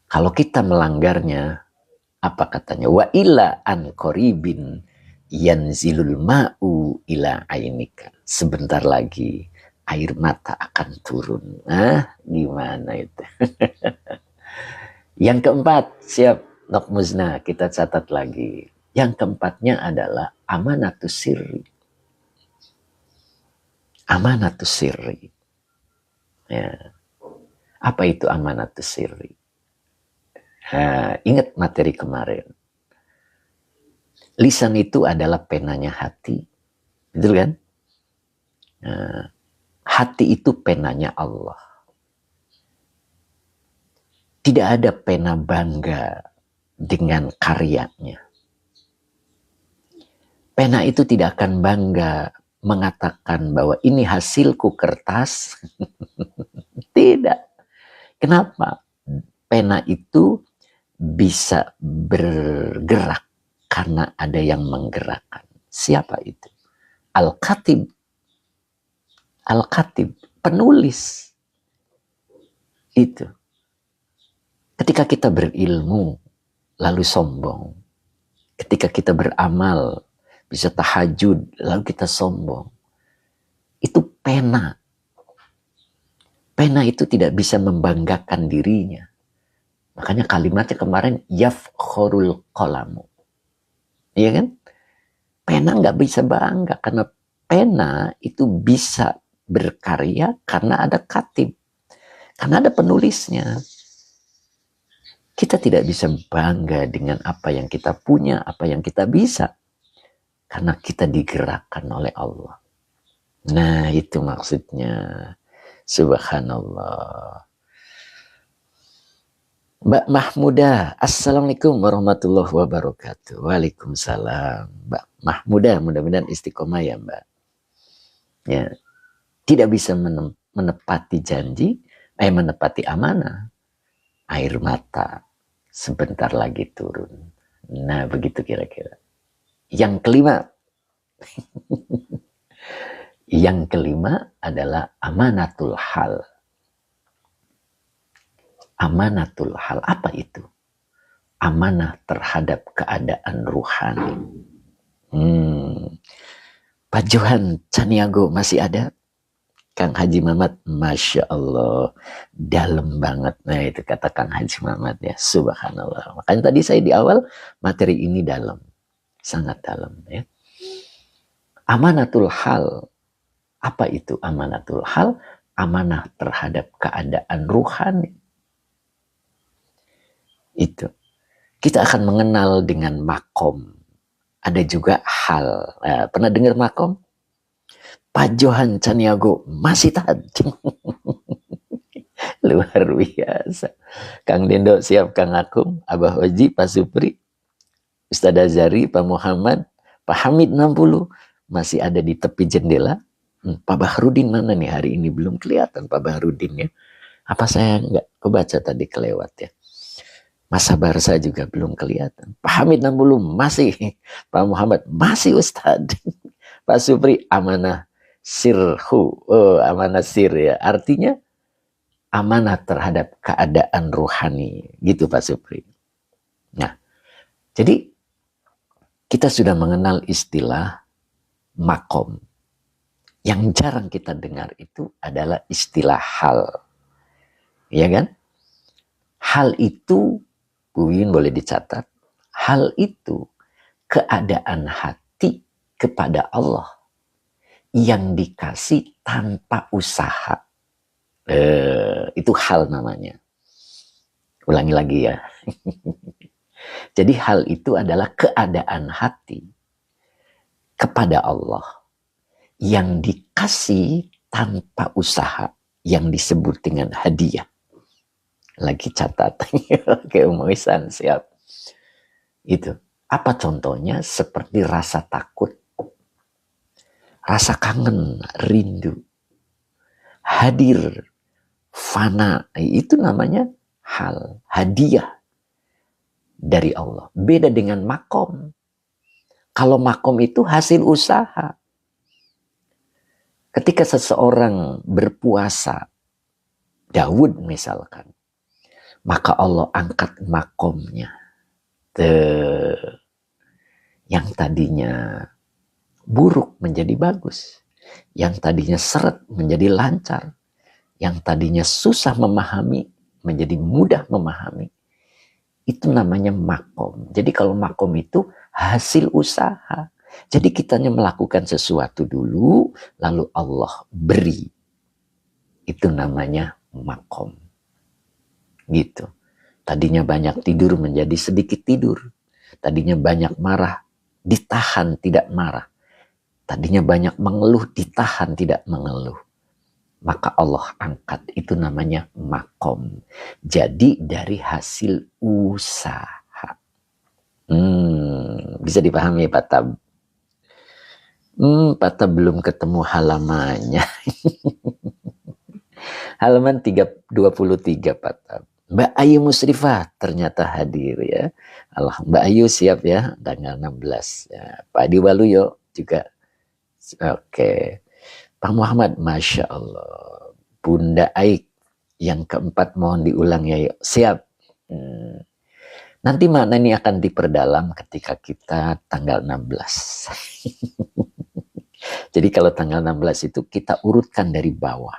Speaker 1: Kalau kita melanggarnya, apa katanya? Wa ila an qoribin yanzilul ma'u ila ainika. Sebentar lagi air mata akan turun. Nah, gimana itu? Yang keempat, siap Nok Muzna, kita catat lagi. Yang keempatnya adalah amanatus sirri. Amanatus sirri. Ya. Apa itu amanatus sirri? Ingat materi kemarin. Lisan itu adalah penanya hati. Betul kan? Hati itu penanya Allah. Tidak ada pena bangga dengan karyanya. Pena itu tidak akan bangga mengatakan bahwa ini hasilku kertas. Tidak. Kenapa? Pena itu bisa bergerak karena ada yang menggerakkan. Siapa itu? Al-Khatib. Al-Khatib, penulis. Itu. Ketika kita berilmu, lalu sombong. Ketika kita beramal, bisa tahajud, lalu kita sombong. Itu pena. Pena itu tidak bisa membanggakan dirinya. Makanya kalimatnya kemarin, yafkhurul qalamu. Iya kan? Pena nggak bisa bangga, karena pena itu bisa berkarya karena ada khatib. Karena ada penulisnya. Kita tidak bisa bangga dengan apa yang kita punya, apa yang kita bisa. Karena kita digerakkan oleh Allah. Nah, itu maksudnya. Subhanallah. Mbak Mahmuda, Assalamualaikum warahmatullahi wabarakatuh. Waalaikumsalam. Mbak Mahmuda, mudah-mudahan istiqomah ya Mbak. Ya, tidak bisa menepati janji, menepati amanah. Air mata sebentar lagi turun. Nah, begitu kira-kira. Yang kelima. Yang kelima adalah amanatul hal. Amanatul hal, apa itu? Amanah terhadap keadaan ruhani. Pak Johan Caniago masih ada? Kang Haji Mamat, Masya Allah, dalam banget. Nah, itu kata Kang Haji Mamat ya, subhanallah. Makanya tadi saya di awal, materi ini dalam. Sangat dalam ya. Amanatul hal. Apa itu amanatul hal? Amanah terhadap keadaan ruhani. Itu. Kita akan mengenal dengan makom. Ada juga hal. Pernah dengar makom? Pak Johan Caniago masih tadi. Luar biasa. Kang Dendo siap, Kang Akum, Abah Oji, Pak Supri, Ustadz Azari, Pak Muhammad, Pak Hamid 60 masih ada di tepi jendela. Pak Bahrudin mana nih hari ini? Belum kelihatan Pak Bahrudin ya. Apa saya nggak kebaca tadi kelewat ya? Mas Sabarsa juga belum kelihatan. Pak Hamid 60 masih. Pak Muhammad masih Ustadz. Pak Supri amanah sirhu. Oh, amanah sir ya. Artinya amanah terhadap keadaan ruhani. Gitu Pak Supri. Nah, jadi kita sudah mengenal istilah makom. Yang jarang kita dengar itu adalah istilah hal. Ya kan? Hal itu, Bu Win boleh dicatat, hal itu keadaan hati kepada Allah yang dikasih tanpa usaha. Itu hal namanya. Ulangi lagi ya. Jadi hal itu adalah keadaan hati kepada Allah yang dikasih tanpa usaha, yang disebut dengan hadiah. Lagi catat. Oke, Umisan siap. Itu. Apa contohnya? Seperti rasa takut, rasa kangen, rindu, hadir, fana. Itu namanya hal, hadiah dari Allah. Beda dengan makom. Kalau makom itu hasil usaha. Ketika seseorang berpuasa, Daud misalkan, maka Allah angkat makomnya. Yang tadinya buruk menjadi bagus. Yang tadinya seret menjadi lancar. Yang tadinya susah memahami menjadi mudah memahami. Itu namanya makom. Jadi kalau makom itu hasil usaha. Jadi kitanya melakukan sesuatu dulu, lalu Allah beri. Itu namanya makom. Gitu. Tadinya banyak tidur menjadi sedikit tidur. Tadinya banyak marah, ditahan tidak marah. Tadinya banyak mengeluh, ditahan tidak mengeluh. maka Allah angkat. Itu namanya makom. Jadi dari hasil usaha. Bisa dipahami Pak Tab? Pak Tab belum ketemu halamannya. Halaman 23 Pak Tab. Mbak Ayu Musrifah ternyata hadir ya. Allah, Mbak Ayu siap ya, tanggal 16. Ya, Pak Adi Waluyo juga. Oke. Pak Muhammad, Masya Allah. Bunda Aik, yang keempat mohon diulang ya. Yuk. Siap. Nanti makna ini akan diperdalam ketika kita tanggal 16. Jadi kalau tanggal 16 itu kita urutkan dari bawah.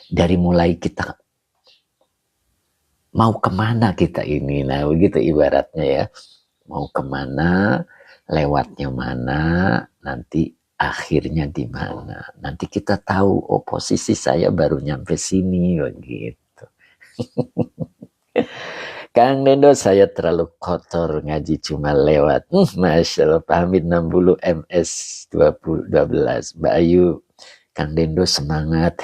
Speaker 1: Dari mulai kita mau kemana kita ini, nah begitu ibaratnya ya, mau kemana, lewatnya mana, nanti akhirnya di mana, nanti kita tahu, oh posisi saya baru nyampe sini, begitu. Kang Nendo, saya terlalu kotor ngaji cuma lewat. Masya Allah, Pak Hamid 60 MS 12. Mbak Ayu, Kang Nendo semangat.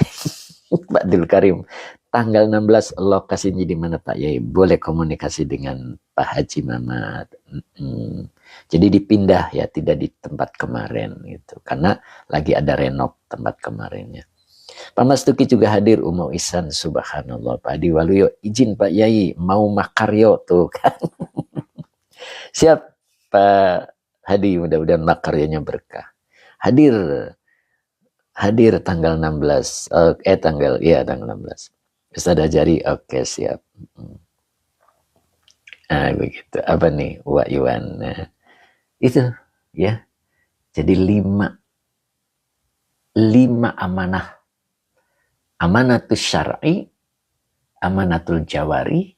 Speaker 1: Pak Dul Karim, tanggal 16 lokasinya di mana Pak Yai? Boleh komunikasi dengan Pak Haji Mamat. Jadi dipindah ya, tidak di tempat kemarin gitu. Karena lagi ada renov tempat kemarinnya. Pak Mas Tuki juga hadir, Umu Ihsan, subhanallah. Pak Adi Waluyo, izin Pak Yai, mau makaryo tuh kan. Siap Pak Hadi, mudah-mudahan makaryonya berkah. Hadir tanggal 16, tanggal 16. Ustaz Ajari, oke siap. Begitu. Apa nih, Wak Iwan? Nah, itu ya. Jadi 5 amanah. Amanatul syar'i, amanatul jawari,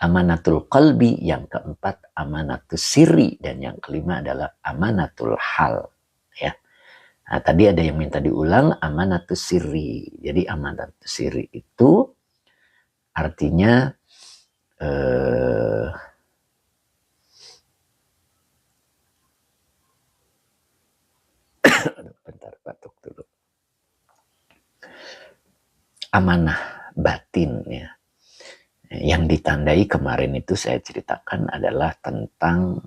Speaker 1: amanatul qalbi, yang keempat amanatul sirri, dan yang kelima adalah amanatul hal. Ya. Nah, tadi ada yang minta diulang amanatul sirri. Jadi amanatul sirri itu artinya bentar batuk dulu. Amanah batin ya. Yang ditandai kemarin itu saya ceritakan adalah tentang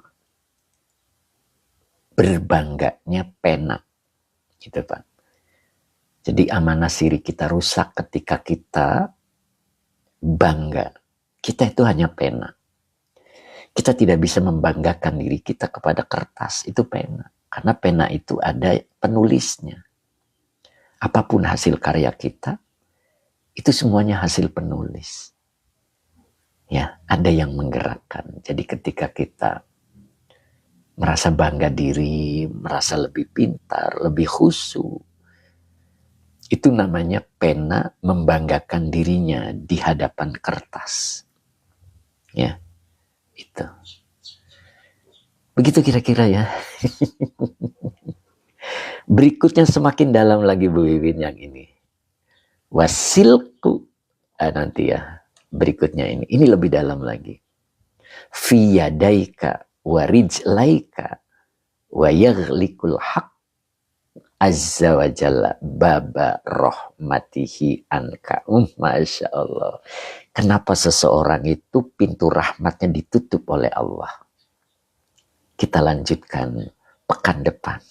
Speaker 1: berbangganya pena. Gitu Pak. Jadi amanah siri kita rusak ketika kita bangga. Kita itu hanya pena. Kita tidak bisa membanggakan diri kita kepada kertas. Itu pena. Karena pena itu ada penulisnya. Apapun hasil karya kita, itu semuanya hasil penulis. Ya, ada yang menggerakkan. Jadi ketika kita merasa bangga diri, merasa lebih pintar, lebih khusyuk, itu namanya pena membanggakan dirinya di hadapan kertas. Ya, itu. Begitu kira-kira ya. Berikutnya semakin dalam lagi Bu Wiwin yang ini. Wasilku. Nanti ya. Berikutnya ini lebih dalam lagi. Fiyadaika warijlaika wa yaghlikul haq azza wa jalla baba rahmatihi anka. Masya Allah. Kenapa seseorang itu pintu rahmatnya ditutup oleh Allah? Kita lanjutkan pekan depan.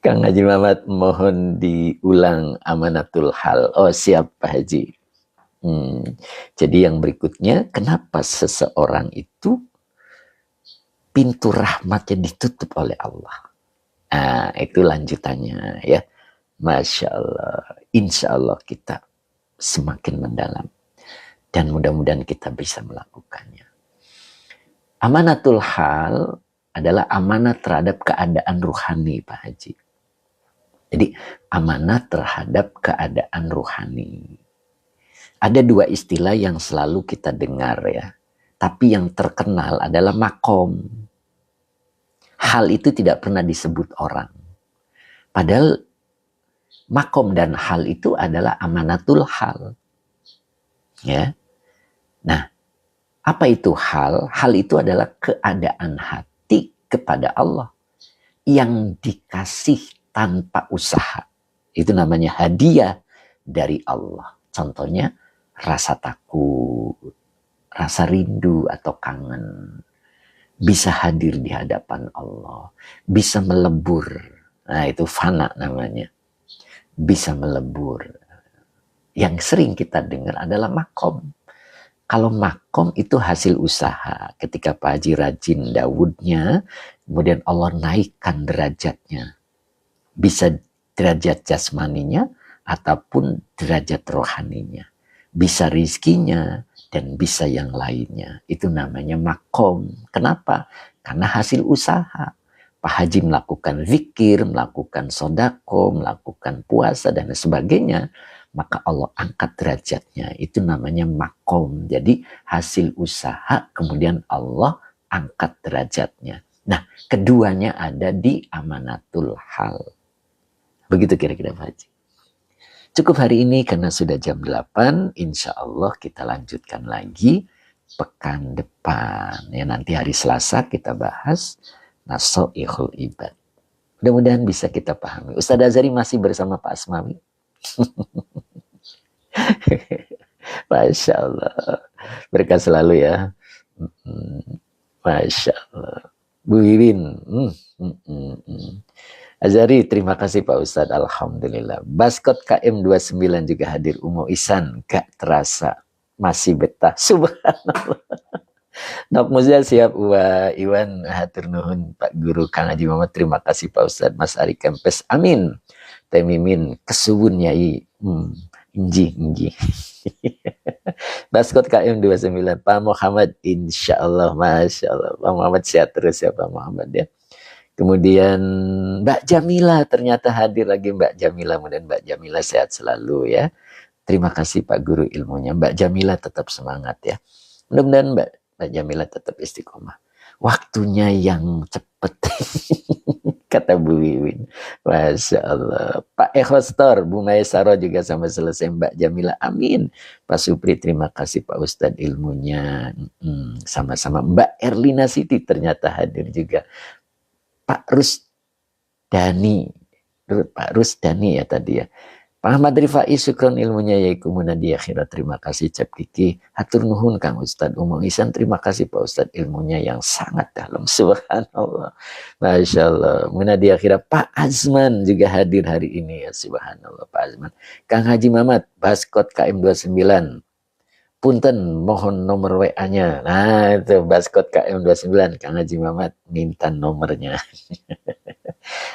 Speaker 1: Kang Haji Mamat mohon diulang amanatul hal. Oh siap Pak Haji. Jadi yang berikutnya, kenapa seseorang itu pintu rahmatnya ditutup oleh Allah? Itu lanjutannya ya. Masya Allah. Insya Allah kita semakin mendalam. Dan mudah-mudahan kita bisa melakukannya. Amanatul hal adalah amanah terhadap keadaan ruhani Pak Haji. Jadi amanah terhadap keadaan ruhani. Ada 2 istilah yang selalu kita dengar ya. Tapi yang terkenal adalah makom. Hal itu tidak pernah disebut orang. Padahal makom dan hal itu adalah amanatul hal. Ya. Nah, apa itu hal? Hal itu adalah keadaan hati kepada Allah yang dikasih tanpa usaha. Itu namanya hadiah dari Allah. Contohnya rasa takut, rasa rindu atau kangen. Bisa hadir di hadapan Allah. Bisa melebur. Nah itu fana namanya. Bisa melebur. Yang sering kita dengar adalah makom. Kalau makom itu hasil usaha. Ketika Pak Haji rajin Dawudnya, kemudian Allah naikkan derajatnya. Bisa derajat jasmaninya ataupun derajat rohaninya. Bisa rizkinya dan bisa yang lainnya. Itu namanya makom. Kenapa? Karena hasil usaha. Pak Haji melakukan zikir, melakukan sodako, melakukan puasa dan sebagainya. Maka Allah angkat derajatnya. Itu namanya makom. Jadi hasil usaha kemudian Allah angkat derajatnya. Nah, keduanya ada di amanatul hal. Begitu kira-kira Pak Haji. Cukup hari ini karena sudah jam 8. Insya Allah kita lanjutkan lagi pekan depan. Ya, nanti hari Selasa kita bahas Nasoihul Ibad. Mudah-mudahan bisa kita pahami. Ustaz Azhari masih bersama Pak Asmawi. Masya Allah. Berkah selalu ya. Masya Allah. Bu Wiwin. Azhari, terima kasih Pak Ustadz. Alhamdulillah. Baskot KM29 juga hadir. Umo Isan, gak terasa. Masih betah. Subhanallah. Nok Muzia siap. Wa Iwan hatur nuhun Pak Guru Kang Haji Muhammad. Terima kasih Pak Ustadz. Mas Ari Kempes. Amin. Teh Mimin. Kesuwun Yai. Inji. Baskot KM29. Pak Muhammad. Insya Allah. Masya Allah. Pak Muhammad sehat terus ya Pak Muhammad ya. Kemudian Mbak Jamila ternyata hadir lagi Mbak Jamila. Kemudian Mbak Jamila sehat selalu ya. Terima kasih Pak Guru ilmunya. Mbak Jamila tetap semangat ya. Mudah-mudahan Mbak Jamila tetap istiqomah. Waktunya yang cepat. Kata Bu Wiwin. Masya Allah. Pak Ekhostor, Bu Maesaro juga sama selesai Mbak Jamila. Amin. Pak Supri terima kasih Pak Ustadz ilmunya. Sama-sama. Mbak Erlina Siti ternyata hadir juga. Pak Rusdani ya tadi ya. Pak Ahmad Rifai syukron ilmunya yaikumuna di akhirat. Terima kasih Cap Kiki. Hatur nuhun Kang Ustadz Umo Isan. Terima kasih Pak Ustadz ilmunya yang sangat dalam. Subhanallah. Masya Allah. Muna di akhirat. Pak Azman juga hadir hari ini ya. Subhanallah Pak Azman. Kang Haji Mamat. Baskot KM29. Punten mohon nomor WA-nya. Nah itu Baskot KM29 Kang Haji Mamat minta nomornya.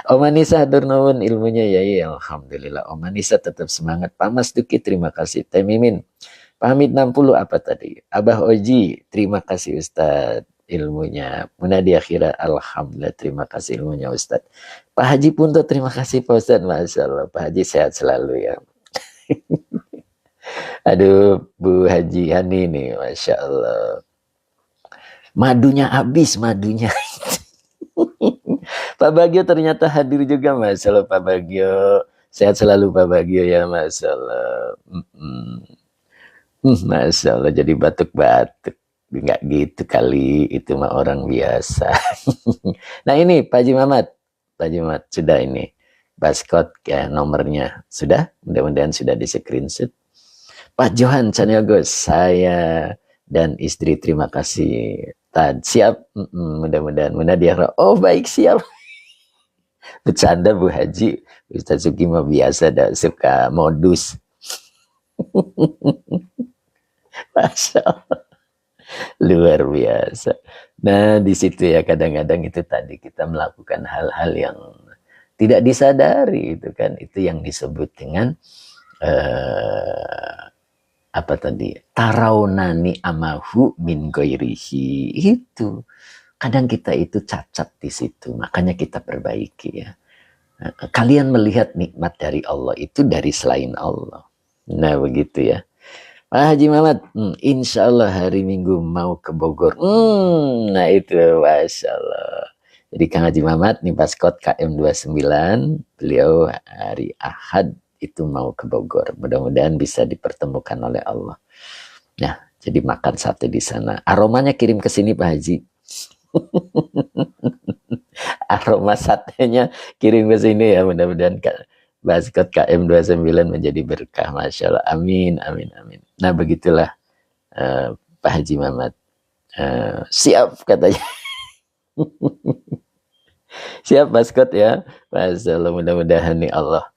Speaker 1: Om Anissa Durnawan ilmunya ya, alhamdulillah. Om Anissa tetap semangat. Pak Mas Duki terima kasih. Teh Mimin. Pak Hamid 60 apa tadi? Abah Oji terima kasih Ustadz ilmunya. Muna di akhirat alhamdulillah terima kasih ilmunya Ustadz. Pak Haji Punto terima kasih Pak Ustadz. Masya Allah Pak Haji sehat selalu ya. Aduh, Bu Haji Hani nih, Masya Allah. Madunya habis, madunya. Pak Bagio ternyata hadir juga, Masya Allah Pak Bagio. Sehat selalu Pak Bagio ya, Masya Allah. Masya Allah, jadi batuk-batuk. Enggak gitu kali, itu mah orang biasa. Nah ini Pak Haji Mamat. Pak Haji Mamat, sudah ini. Baskot ya, nomornya. Sudah? Mudah-mudahan sudah di screenshot. Pak Johan Caniagos, saya dan istri terima kasih. Tad siap, mudah-mudahan Munadiara. Oh baik siap. Bercanda Bu Haji, Ustaz Suki mah biasa dah suka modus. Masya Allah. Luar biasa. Nah di situ ya kadang-kadang itu tadi kita melakukan hal-hal yang tidak disadari itu kan, itu yang disebut dengan apa tadi? Tarawnani amahu min goirihi. Itu. Kadang kita itu cacat di situ. Makanya kita perbaiki ya. Kalian melihat nikmat dari Allah itu dari selain Allah. Nah begitu ya. Pak Haji Mamat, insya Allah hari Minggu mau ke Bogor. Nah itu, Masya Allah. Jadi Kang Haji Mamat, nih Baskot KM29, beliau hari Ahad itu mau ke Bogor. Mudah-mudahan bisa dipertemukan oleh Allah. Nah, jadi makan sate di sana. Aromanya kirim ke sini Pak Haji. Aroma satenya kirim ke sini ya, mudah-mudahan Baskot KM29 menjadi berkah, Masya Allah. Amin, amin, amin. Nah begitulah Pak Haji Mamat. Siap katanya. Siap Baskot ya. Masya Allah, mudah-mudahan nih Allah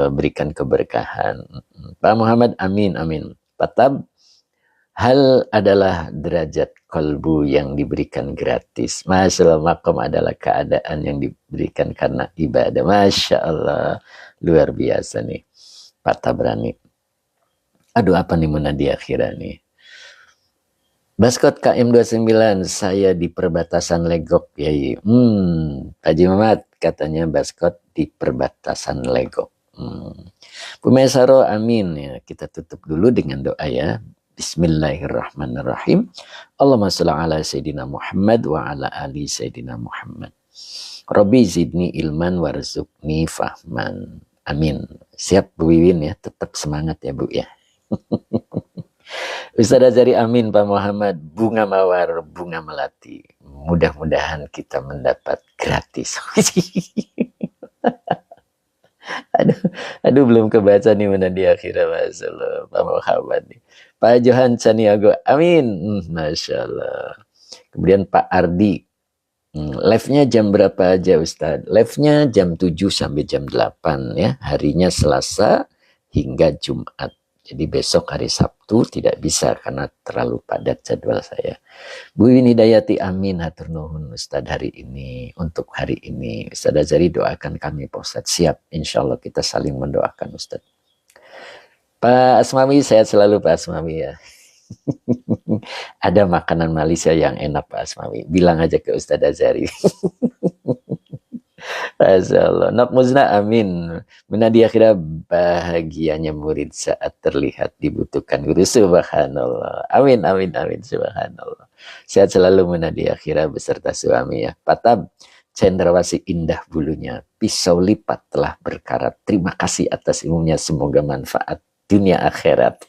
Speaker 1: berikan keberkahan. Pak Muhammad, amin, amin. Pak Tab, hal adalah derajat kolbu yang diberikan gratis. Masya Allah, makom adalah keadaan yang diberikan karena ibadah. Masya Allah, luar biasa nih Pak Tabrani. Aduh, apa nih Munadi akhirnya nih. Baskot KM29, saya di perbatasan Legok, Yai. Haji Mamat katanya Baskot di perbatasan Legok. Bu Mesaro, amin ya. Kita tutup dulu dengan doa ya. Bismillahirrahmanirrahim. Allahumma sholli ala Sayyidina Muhammad wa ala ali Sayyidina Muhammad. Rabbi zidni ilman warzuqni fahman. Amin. Siap Bu Wiwin ya, tetap semangat ya Bu ya. Ustaz Azhari, amin. Pak Muhammad, bunga mawar, bunga melati. Mudah-mudahan kita mendapat gratis. aduh belum kebaca nih mana di akhirnya, Masya Allah. Pak Muhammad nih. Pak Johan Caniago, amin. Masya Allah. Kemudian Pak Ardi, live-nya jam berapa aja Ustaz? Live-nya jam 7 sampai jam 8 ya. Harinya Selasa hingga Jumat. Jadi besok hari Sabtu tidak bisa karena terlalu padat jadwal saya. Bu Winidayati, amin. Hatur nuhun Ustaz hari ini. Untuk hari ini Ustaz Azhari doakan kami Pak Ustaz. Siap, insya Allah kita saling mendoakan Ustaz. Pak Asmami, sehat selalu Pak Asmami ya. Ada makanan Malaysia yang enak Pak Asmami. Bilang aja ke Ustaz Azhari. Masya Allah. Nok Muzna, amin. Menadi akhirnya bahagianya murid saat terlihat dibutuhkan guru. Subhanallah. Amin, amin, amin. Subhanallah. Sehat selalu Menadi akhirnya beserta suami ya. Patab, cendrawasih indah bulunya. Pisau lipat telah berkarat. Terima kasih atas ilmunya. Semoga manfaat dunia akhirat.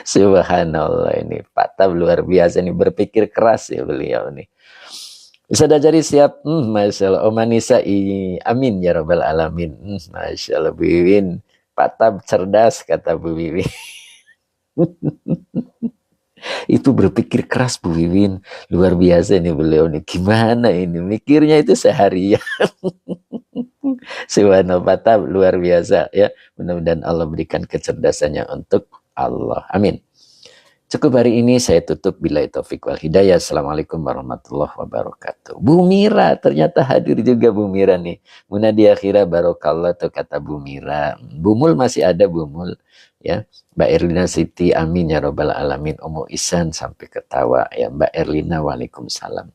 Speaker 1: Subhanallah, ini Patab luar biasa. Ini berpikir keras ya beliau nih. Bisa Azhari siap, Masya Allah. Om Anissa, amin ya Rabbal Alamin. Masya Allah, Bu Wiwin. Pak Tab cerdas, kata Bu Wiwin. Itu berpikir keras Bu Wiwin. Luar biasa nih beliau nih. Gimana ini? Mikirnya itu seharian. Subhanallah, Pak Tab luar biasa ya. Mudah-mudahan Allah berikan kecerdasannya untuk Allah. Amin. Cukup hari ini saya tutup billahi taufik wal hidayah. Assalamualaikum warahmatullahi wabarakatuh. Bu Mira ternyata hadir juga Bu Mira nih. Munadi akhirah barokallah tuh kata Bu Mira. Bumul masih ada Bumul ya. Mbak Erlina Siti, amin ya robbal alamin. Umu Isan sampai ketawa ya. Mbak Erlina, waalaikumsalam.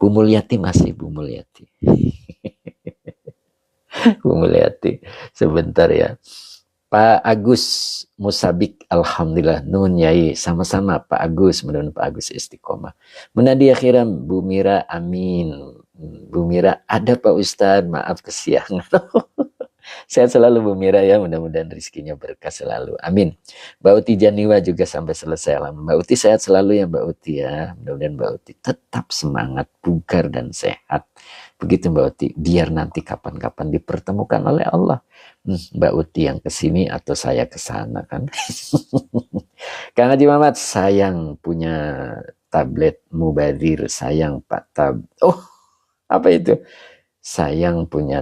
Speaker 1: Bu Mulyati masih Bu Mulyati. Bu Mulyati sebentar ya. Pak Agus Musabik, alhamdulillah. Nun Yai, sama-sama Pak Agus, mudah-mudahan Pak Agus istiqomah. Menadi akhiran Bu Mira, amin. Bu Mira, ada Pak Ustadz, maaf kesiangan. Sehat selalu Bu Mira ya, mudah-mudahan rezekinya berkah selalu. Amin. Mbak Uti Janiwa juga sampai selesai. Mbak Uti sehat selalu ya Mbak Uti ya. Mudah-mudahan Mbak Uti tetap semangat, bugar dan sehat. Begitu Mbak Uti, biar nanti kapan-kapan dipertemukan oleh Allah. Mbak Uti yang kesini atau saya ke sana kan. Kang Haji Mamat, sayang punya tablet Mubadir, sayang Pak Tab. Oh, apa itu? Sayang punya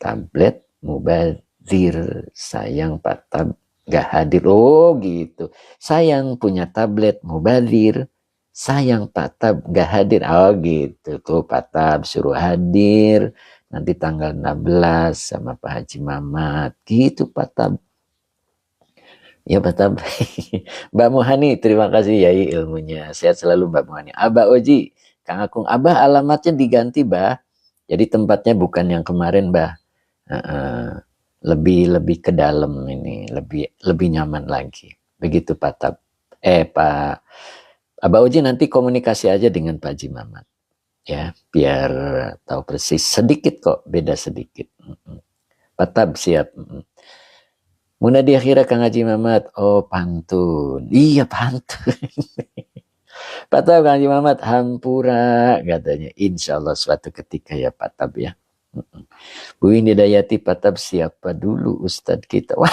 Speaker 1: tablet Mubadir, sayang Pak Tab gak hadir. Oh gitu. Sayang punya tablet Mubadir, sayang Pak Tab gak hadir. Oh gitu. Tuh Pak Tab suruh hadir nanti tanggal 16 sama Pak Haji Mamat. Gitu Pak Tab. Ya Pak Tab. Mbak Muhani, terima kasih ya ilmunya. Sehat selalu Mbak Muhani. Abah Oji, Kang Akung. Abah alamatnya diganti Bah. Jadi tempatnya bukan yang kemarin Bah. Lebih ke dalam ini. Lebih nyaman lagi. Begitu Pak Tab. Pak Abah Oji nanti komunikasi aja dengan Pak Haji Mamat. Ya, biar tahu persis. Sedikit kok, beda sedikit. Patab siap. Munadi akhirnya Kang Haji Mamat. Oh, pantun. Iya, pantun. Patab Kang Haji Mamat, hampura katanya. Insya Allah suatu ketika ya Patab ya. Bu Hidayati Patab siapa dulu Ustadz kita? Wah,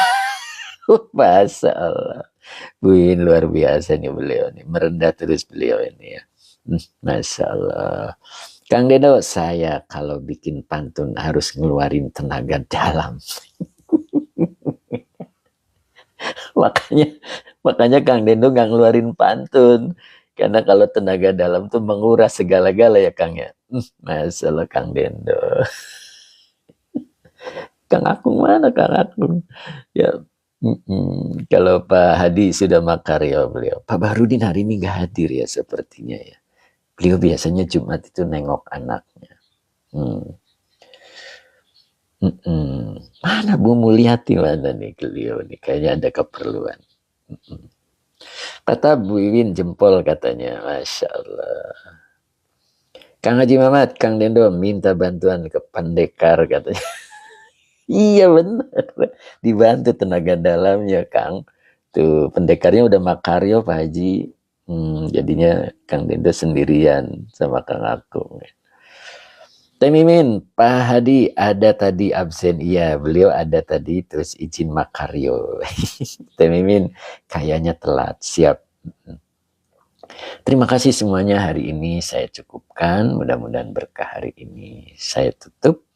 Speaker 1: Masya Allah. Bu In luar biasa nih beliau nih. Merendah terus beliau ini ya. Masya Allah. Kang Dedo, saya kalau bikin pantun harus ngeluarin tenaga dalam. makanya makanya Kang Dedo nggak ngeluarin pantun. Karena kalau tenaga dalam tuh menguras segala-gala ya Kang ya. Masya Allah Kang Dedo. Kang Akung mana Kang Akung? Ya, kalau Pak Hadi sudah makarya beliau. Pak Bahrudin hari ini nggak hadir ya sepertinya ya. Beliau biasanya Jumat itu nengok anaknya. Hmm. Mana Bu Mulyati mana nih beliau nih? Kayaknya ada keperluan. Kata Bu Iwin jempol katanya. Masya Allah. Kang Haji Mamat, Kang Dendo minta bantuan ke pendekar katanya. Iya benar. Dibantu tenaga dalamnya Kang. Tuh pendekarnya udah makaryo Pak Haji. Jadinya Kang Dendo sendirian sama Kang Akung. Teh Mimin, Pak Hadi ada tadi absen. Iya, beliau ada tadi terus izin makaryo. Teh Mimin kayaknya telat. Siap. Terima kasih semuanya hari ini saya cukupkan. Mudah-mudahan berkah hari ini. Saya tutup.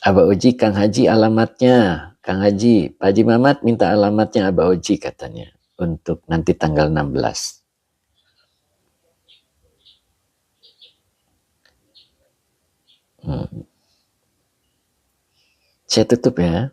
Speaker 1: Aba Oji, Kang Haji alamatnya. Kang Haji, Pak Haji Mamat minta alamatnya Aba Oji katanya. Untuk nanti tanggal 16. Saya tutup ya.